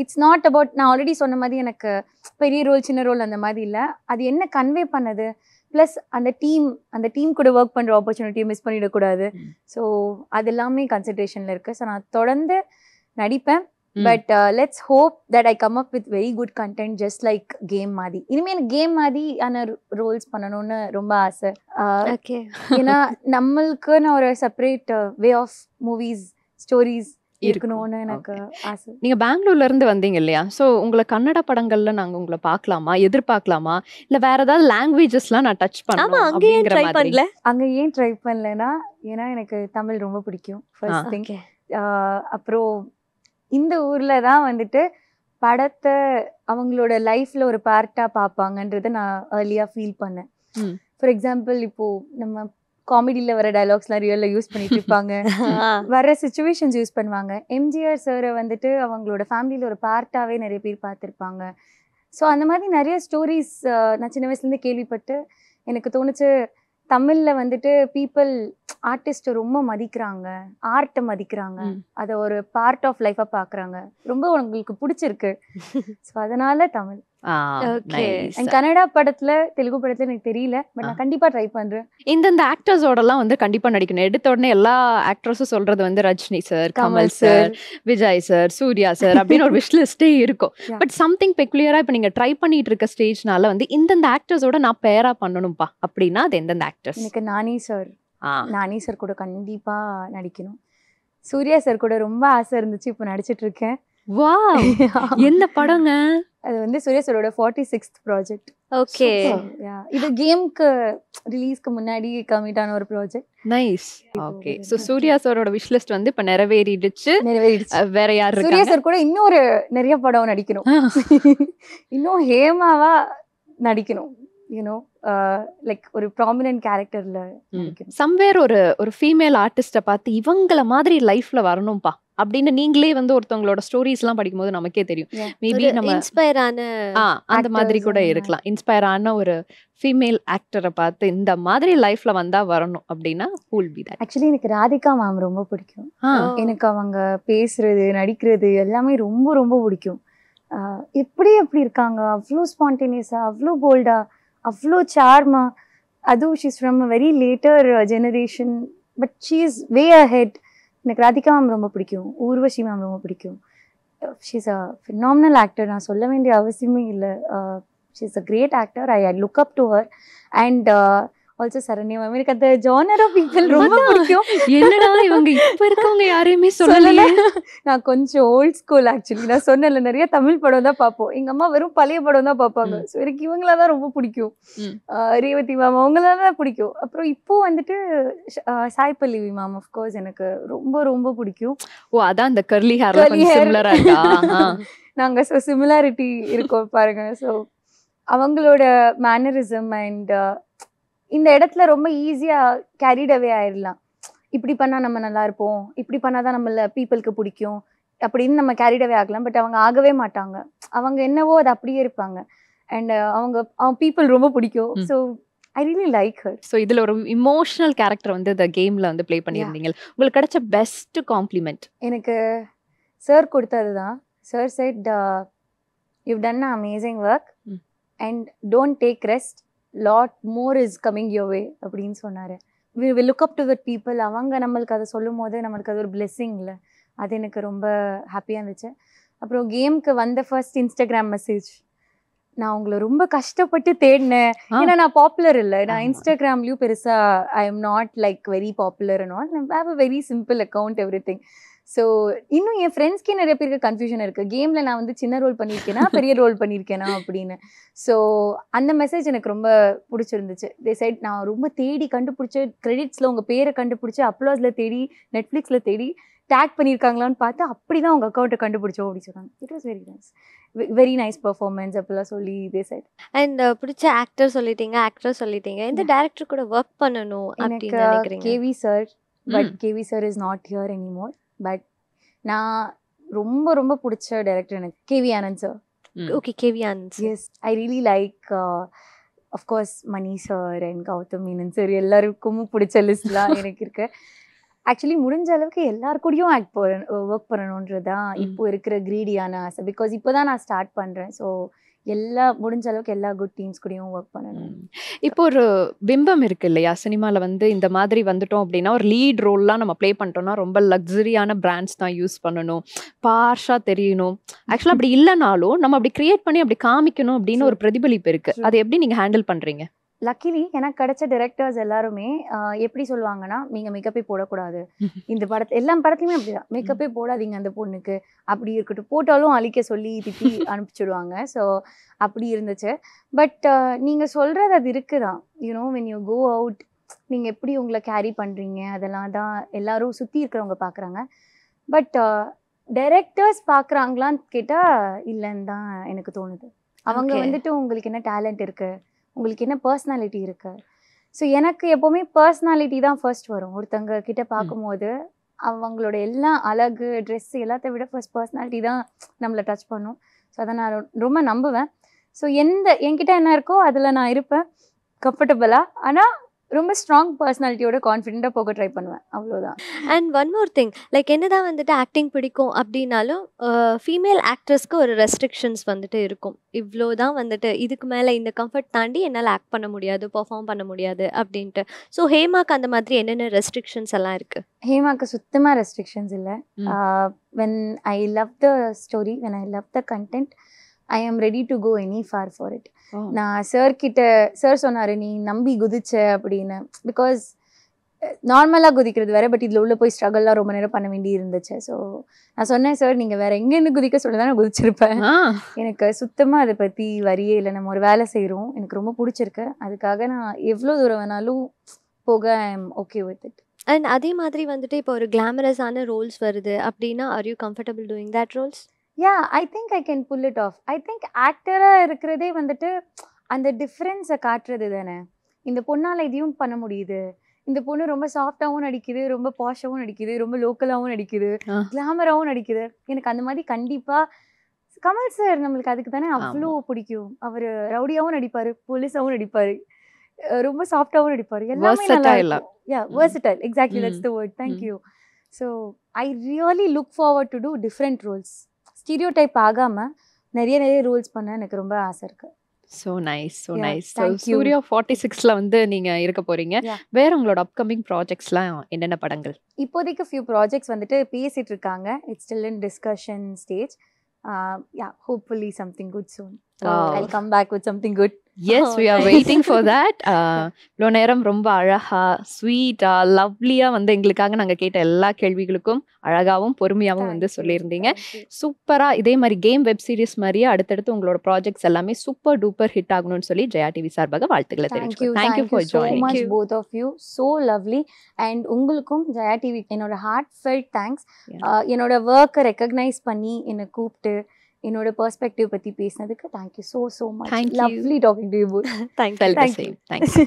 it's not about, நான் ஆல்ரெடி சொன்ன மாதிரி எனக்கு பெரிய ரோல் சின்ன ரோல் அந்த மாதிரி இல்லை. அது என்ன கன்வே பண்ணது, ப்ளஸ் அந்த டீம் கூட ஒர்க் பண்ணுற ஆப்பர்ச்சுனிட்டியை மிஸ் பண்ணிடக்கூடாது. ஸோ அது எல்லாமே கன்சிடரேஷனில் இருக்குது. ஸோ நான் தொடர்ந்து நடிப்பேன். But let's hope that I come up with very good content just like game மாதிரி. இனிமேல் எனக்கு கேம் மாதிரியான ரோல்ஸ் பண்ணணும்னு ரொம்ப ஆசை. ஓகே, ஏன்னா நம்மளுக்குன்னு ஒரு separate way of movies stories இருக்கணும்னு எனக்கு ஆசை. நீங்க பெங்களூர்ல இருந்து வந்தீங்க இல்லையா? ஸோ உங்களை கன்னட படங்கள்ல நாங்க உங்களை பார்க்கலாமா, எதிர்பார்க்கலாமா, இல்ல வேற ஏதாவது லாங்குவேஜஸ்லாம் நான் டச் பண்ணணும் அப்படிங்கிற மாதிரி? அங்க ஏன் ட்ரை பண்ணலன்னா, ஏன்னா எனக்கு தமிழ் ரொம்ப பிடிக்கும் ஃபர்ஸ்ட் திங். அப்புறம் இந்த ஊர்ல தான் வந்துட்டு படத்தை அவங்களோட லைஃப்ல ஒரு பார்ட்டா பார்ப்பாங்கன்றத நான் ஏர்லியா ஃபீல் பண்ணேன். ஃபார் எக்ஸாம்பிள் இப்போ நம்ம காமெடியில் வர டைலாக்ஸ்லாம் ரியலில் யூஸ் பண்ணிட்டு இருப்பாங்க, வர சுச்சுவேஷன்ஸ் யூஸ் பண்ணுவாங்க. எம்ஜிஆர் சாரை வந்துட்டு அவங்களோட ஃபேமிலியில் ஒரு பார்ட்டாகவே நிறைய பேர் பார்த்துருப்பாங்க. ஸோ அந்த மாதிரி நிறைய ஸ்டோரிஸ் நான் சின்ன வயசுலேருந்து கேள்விப்பட்டு எனக்கு தோணுச்சு, தமிழில் வந்துட்டு பீப்புள் ஆர்டிஸ்ட்டை ரொம்ப மதிக்கிறாங்க, ஆர்ட்டை மதிக்கிறாங்க, அதை ஒரு பார்ட் ஆஃப் லைஃபாக பார்க்குறாங்க, ரொம்ப உங்களுக்கு பிடிச்சிருக்கு. ஸோ அதனால தமிழ். கன்னடா படத்துல தெலுங்கு படத்துல எனக்கு தெரியல, பட் நான் கண்டிப்பா ட்ரை பண்றேன். இந்த ஆக்டர்ஸோடலாம் வந்து கண்டிப்பா நடிக்கணும். எடுத்த உடனே எல்லா ஆக்டர்ஸும் சொல்றது வந்து Rajini sir, Kamal sir, Vijay sir, Suriya sir அப்படின்னு ஒரு விஷ் லிஸ்டே இருக்கும். பட் சம்திங் பெக்குலியரா இப்ப நீங்க ட்ரை பண்ணிட்டு இருக்க ஸ்டேஜ்னால வந்து இந்தந்த ஆக்டர்ஸோட நான் பேரா பண்ணணும்பா அப்படின்னா அது எந்தெந்த ஆக்டர்ஸ்? எனக்கு நானி சார் கூட கண்டிப்பா நடிக்கணும். சூர்யா சார் கூட ரொம்ப ஆசை இருந்துச்சு, இப்போ நடிச்சிட்டு இருக்கேன். வாவ், என்ன படங்க அது? வந்து சூர்யா சாரோட 46th ப்ராஜெக்ட். ஓகே, இது கேம்க்கு ரிலீஸ்க்கு முன்னாடி கமிட் ஆன ஒரு project. Nice. Okay, so Suriya சாரோட விஷ் லிஸ்ட் வந்து இப்ப நிறைவேறிடுச்சு. வேற யார் இருக்காங்க? சூர்யா சார் கூட இன்னொரு நிறைய படம் நடிக்கணும், இன்னும் ஹேமாவா நடிக்கணும், யூனோ லைக் ஒரு ப்ராமினன்ட் கேரக்டர்ல நடிக்கணும். சம்வேர் ஒரு ஃபீமேல் ஆர்டிஸ்ட பார்த்து இவங்கள மாதிரி லைஃப்ல வரணும்பா அப்படின்னு நீங்களே வந்து ஒருத்தவங்களோட ஸ்டோரிஸ் எல்லாம் படிக்கும்போது நமக்கே தெரியும். மேபி நம்ம இன்ஸ்பயர் ஆன அந்த மாதிரி கூட இருக்கலாம். இன்ஸ்பயர் ஆன ஒரு ஃபீமேல் ஆக்டரை பார்த்து இந்த மாதிரி லைஃப்ல வந்தா வரணும் அப்படின்னா who will be that? Actually எனக்கு ராதிகா மேம் ரொம்ப பிடிக்கும். எனக்கு அவங்க பேசுறது நடிக்கிறது எல்லாமே ரொம்ப ரொம்ப பிடிக்கும். எப்படி இருக்காங்க, அவ்வளோ ஸ்பான்டேனியஸா, அவ்வளோ போல்டா, அவ்வளோ சார்மா. அதுவும் she's from a very later generation, but she is way ahead. எனக்கு ராதிகா மேம் ரொம்ப பிடிக்கும், ஊர்வஷி மேம் ரொம்ப பிடிக்கும். She is a phenomenal actor, நான் சொல்ல வேண்டிய அவசியமே இல்லை. She is a great actor, I look up to her. And also Saranya ma'am, எனக்கு அந்த ஜானர் ஆஃப் பீப்பிள் ரொம்ப பிடிக்கும். என்னடா இவங்க இப்ப இருக்கவங்க யாரையுமே சொல்லல. நான் கொஞ்சம் ஓல்ட் ஸ்கூல் ஆக்சுவலி. நான் சொன்னல நிறைய தமிழ் படம் தான் பார்ப்போம், எங்க அம்மா வெறும் பழைய படம் தான் பார்ப்பாங்க. ஸோ எனக்கு இவங்களா தான் ரொம்ப பிடிக்கும். ரேவதி மேம் அவங்களால தான் பிடிக்கும். அப்புறம் இப்போ வந்துட்டு சாய் பல்லவி மேம் ஆஃப்கோர்ஸ் எனக்கு ரொம்ப ரொம்ப பிடிக்கும். ஓ, அதான் அந்த கர்லி ஹேர்ல கொஞ்சம் சிமிலரா இருக்கா? நாங்க ஸோ சிமிலாரிட்டி இருக்கோம் பாருங்க. ஸோ அவங்களோட மேனரிசம் அண்ட் இந்த இடத்துல ரொம்ப ஈஸியா கேரிட் அவே ஆயிடலாம். இப்படி பண்ணா நம்ம நல்லா இருப்போம், இப்படி பண்ணாதான் நம்மள பீப்புளுக்கு பிடிக்கும் அப்படின்னு நம்ம கேரிட் அவே ஆகலாம். பட் அவங்க ஆகவே மாட்டாங்க, அவங்க என்னவோ அது அப்படியே இருப்பாங்க. அண்ட் அவங்க பீப்புள் ரொம்ப பிடிக்கும். So I really like her. So இதுல ஒரு இமோஷனல் கேரக்டர் வந்து இந்த கேம்ல வந்து ப்ளே பண்ணியிருந்தீங்க. உங்களுக்கு கிடைச்ச பெஸ்ட் காம்ப்ளிமெண்ட்? எனக்கு சார் கொடுத்தது தான். Sir set you done a amazing work, and don't take rest, lot more is coming your way அப்படின்னு சொன்னார். we will look up to the people. அவங்க நம்மளுக்கு அதை சொல்லும் போது நம்மளுக்கு அது ஒரு பிளெஸ்ஸிங் இல்லை, அது எனக்கு ரொம்ப ஹாப்பியாக இருந்துச்சு. அப்புறம் கேமுக்கு வந்த ஃபர்ஸ்ட் இன்ஸ்டாகிராம் மெசேஜ், நான் உங்களை ரொம்ப கஷ்டப்பட்டு தேடினேன், ஏன்னா நான் பாப்புலர் இல்லை, நான் இன்ஸ்டாகிராம்லேயும் பெருசாக I am not like very popular and all, I have a very simple account every thing. So இன்னும் என் ஃப்ரெண்ட்ஸ்க்கே நிறைய பேருக்கு கன்ஃபியூஷன் இருக்குது, கேமில் நான் வந்து சின்ன ரோல் பண்ணியிருக்கேனா பெரிய ரோல் பண்ணியிருக்கேனா அப்படின்னு. ஸோ அந்த மெசேஜ் எனக்கு ரொம்ப பிடிச்சிருந்துச்சு. தே சைட் நான் ரொம்ப தேடி கண்டுபிடிச்சி கிரெடிட்ஸில் உங்கள் பேரை கண்டுபிடிச்சி அப்லோஸில் தேடி நெட்ஃப்ளிக்ஸில் தேடி டேக் பண்ணியிருக்காங்களான்னு பார்த்து அப்படி தான் உங்கள் அக்கௌண்ட்டை கண்டுபிடிச்சோம் அப்படின்னு சொன்னாங்க. It was very nice performance அப்படிலாம் சொல்லி இதே சைட். அண்ட் பிடிச்ச ஆக்டர் சொல்லிட்டீங்க, ஆக்டர் சொல்லிட்டீங்க, இந்த டேரக்டர் கூட ஒர்க் பண்ணணும் அப்படின்னு நினைக்கிறீங்க? KV sir, but KV sir is not here anymore. But நான் ரொம்ப ரொம்ப பிடிச்ச டைரக்டர் எனக்கு KV Anand sir. Okay, KV Anand. Yes, I really like of course Mani sir and Gautham Menon sir, எல்லாருக்கும் பிடிச்ச லிஸ்ட்லாம் எனக்கு இருக்கு. ஆக்சுவலி முடிஞ்ச அளவுக்கு எல்லாருக்கூடயும் ஒர்க் பண்ணணுன்றது தான் இப்போ இருக்கிற கிரீடியான ஆசை. பிகாஸ் இப்போ தான் நான் ஸ்டார்ட் பண்ணுறேன். ஸோ முடிஞ்ச அளவுக்கு எல்லா குட் டீம்ஸ் கூடயும் ஒர்க் பண்ணணும். இப்போ ஒரு பிம்பம் இருக்கு இல்லையா சினிமாவில் வந்து, இந்த மாதிரி வந்துட்டோம் அப்படின்னா ஒரு லீட் ரோல்லாம் நம்ம ப்ளே பண்ணிட்டோம்னா ரொம்ப லக்ஸரியான பிராண்ட்ஸ் தான் யூஸ் பண்ணணும், பார்ஷாக தெரியணும். ஆக்சுவலாக அப்படி இல்லைனாலும் நம்ம அப்படி கிரியேட் பண்ணி அப்படி காமிக்கணும் அப்படின்னு ஒரு பிரதிபலிப்பு இருக்கு. அதை எப்படி நீங்கள் ஹேண்டில் பண்ணுறீங்க? லக்கிலி எனக்கு கிடைச்ச டிரெக்டர்ஸ் எல்லாருமே எப்படி சொல்லுவாங்கன்னா, நீங்கள் மேக்கப்பே போடக்கூடாது, இந்த எல்லா படத்துலையுமே அப்படிதான், மேக்கப்பே போடாதீங்க அந்த பொண்ணுக்கு, அப்படி இருக்கட்டும், போட்டாலும் அழிக்க சொல்லி திட்டி அனுப்பிச்சிடுவாங்க. ஸோ அப்படி இருந்துச்சு. பட் நீங்கள் சொல்கிறது அது இருக்குதான், you know when you go out நீங்கள் எப்படி உங்களை கேரி பண்ணுறீங்க அதெல்லாம் தான் எல்லாரும் சுற்றி இருக்கிறவங்க பார்க்குறாங்க. பட் டைரக்டர்ஸ் பார்க்குறாங்களான்னு கேட்டால் இல்லைன்னு தான் எனக்கு தோணுது. அவங்க வந்துட்டு உங்களுக்கு என்ன டேலண்ட் இருக்குது, உங்களுக்கு என்ன பர்சனாலிட்டி இருக்கு. ஸோ எனக்கு எப்போவுமே பர்சனாலிட்டி தான் ஃபர்ஸ்ட் வரும். ஒருத்தங்க கிட்ட பார்க்கும்போது அவங்களோட எல்லா அழகு ட்ரெஸ்ஸு எல்லாத்த விட ஃபர்ஸ்ட் பர்சனாலிட்டி தான் நம்மளை டச் பண்ணும். ஸோ அதை நான் ரொம்ப நம்புவேன். ஸோ என்கிட்ட என்ன இருக்கோ அதில் நான் இருப்பேன் கம்ஃபர்டபுளாக. ஆனால் ரொம்ப ஸ்ட்ராங் பர்சனாலிட்டியோட கான்ஃபிடென்ட்டாக போக ட்ரை பண்ணுவேன், அவ்வளோதான். And one more thing, like என்னதான் வந்துட்டு ஆக்டிங் பிடிக்கும் அப்படின்னாலும் ஃபீமேல் ஆக்டர்ஸ்க்கு ஒரு ரெஸ்ட்ரிக்ஷன்ஸ் வந்துட்டு இருக்கும். இவ்வளோ தான் வந்துட்டு, இதுக்கு மேலே இந்த கம்ஃபர்ட் தாண்டி என்னால் ஆக்ட் பண்ண முடியாது, பெர்ஃபார்ம் பண்ண முடியாது அப்படின்ட்டு. ஸோ ஹேமாக்கு அந்த மாதிரி என்னென்ன ரெஸ்ட்ரிக்ஷன்ஸ் எல்லாம் இருக்குது? ஹேமாக்கு சுத்தமாக ரெஸ்ட்ரிக்ஷன்ஸ் இல்லை. When I love the story, when I love the content, I am ready to go any far for it. நான் சார் சொன்னார் நீ நம்பி குதிச்ச அப்படின்னு. பிகாஸ் நார்மலாக குதிக்கிறது வேற, பட் இதில் உள்ள போய் ஸ்ட்ரகிள்லாம் ரொம்ப நேரம் பண்ண வேண்டி இருந்துச்சு. ஸோ நான் சொன்னேன், சார் நீங்கள் வேற எங்கேருந்து குதிக்க சொல்லி தான் நான் குதிச்சிருப்பேன், எனக்கு சுத்தமாக அதை பற்றி வரியே இல்லை, நம்ம ஒரு வேலை செய்கிறோம், எனக்கு ரொம்ப பிடிச்சிருக்கு, அதுக்காக நான் எவ்வளோ தூரம் வேணாலும் போக I am okay with it. And அதே மாதிரி வந்துட்டு இப்போ ஒரு கிளாமரஸான ரோல்ஸ் வருது அப்படின்னா, are you comfortable doing that roles? Yeah, I think I can pull it off. I think ஆக்டராக இருக்கிறதே வந்துட்டு அந்த டிஃப்ரென்ஸை காட்டுறது தானே. இந்த பொண்ணால் இதையும் பண்ண முடியுது, இந்த பொண்ணு ரொம்ப சாஃப்டாகவும் நடிக்குது, ரொம்ப பாஷாகவும் நடிக்குது, ரொம்ப லோக்கலாகவும் நடிக்குது, கிளாமராகவும் நடிக்குது. எனக்கு அந்த மாதிரி கண்டிப்பாக கமல் சார் நம்மளுக்கு அதுக்கு தானே அவ்வளோ பிடிக்கும். அவர் ரவுடியாகவும் நடிப்பார், போலீஸாகவும் நடிப்பார், ரொம்ப சாஃப்டாகவும் நடிப்பார், எல்லாமே நல்லா இருக்கும். Yeah, versatile. Exactly, that's the word. Thank you. So I really look forward to do different roles. Stereotype ஆகாமல் நிறைய ரோல்ஸ் பண்ண எனக்கு ரொம்ப ஆசை இருக்கு. So nice, so nice. Suriya 46ல வந்து நீங்கள் இருக்க போறீங்க. வேற உங்களோட அப்கமிங் ப்ராஜெக்ட்ஸ்லாம் என்னென்ன படங்கள்? இப்போதைக்கு ஃபியூ ப்ராஜெக்ட்ஸ் வந்துட்டு பேசிட்டு இருக்காங்க. It's still in discussion stage. Hopefully something good soon. I'll come back with something good. Yes, we are waiting for that. இவ்வளோ நேரம் ரொம்ப அழகா ஸ்வீட்டா லவ்லியா வந்து எங்களுக்காக நாங்கள் கேட்ட எல்லா கேள்விகளுக்கும் அழகாகவும் பொறுமையாகவும் வந்து சொல்லியிருந்தீங்க. சூப்பரா இதே மாதிரி கேம் வெப் சீரிஸ் மாதிரியே அடுத்தடுத்து உங்களோட ப்ராஜெக்ட்ஸ் எல்லாமே சூப்பர் டூப்பர் ஹிட் ஆகணும்னு சொல்லி ஜெயா டிவி சார்பாக வாழ்த்துக்களை தெரிவிக்கிறேன். Thank you for joining. So much both of you, so lovely. And உங்களுக்கும் ஜெயா டிவி என்னோட ஹார்ட் ஃபெல்ட் தேங்க்ஸ். என்னோட ஒர்க்கை ரெக்கக்னைஸ் பண்ணி என்னை கூப்பிட்டு என்னோட பெர்ஸ்பெக்டிவ் பத்தி பேசினதுக்கு thank you so much. Thank you. Lovely talking to you both. Thank you. Thank you.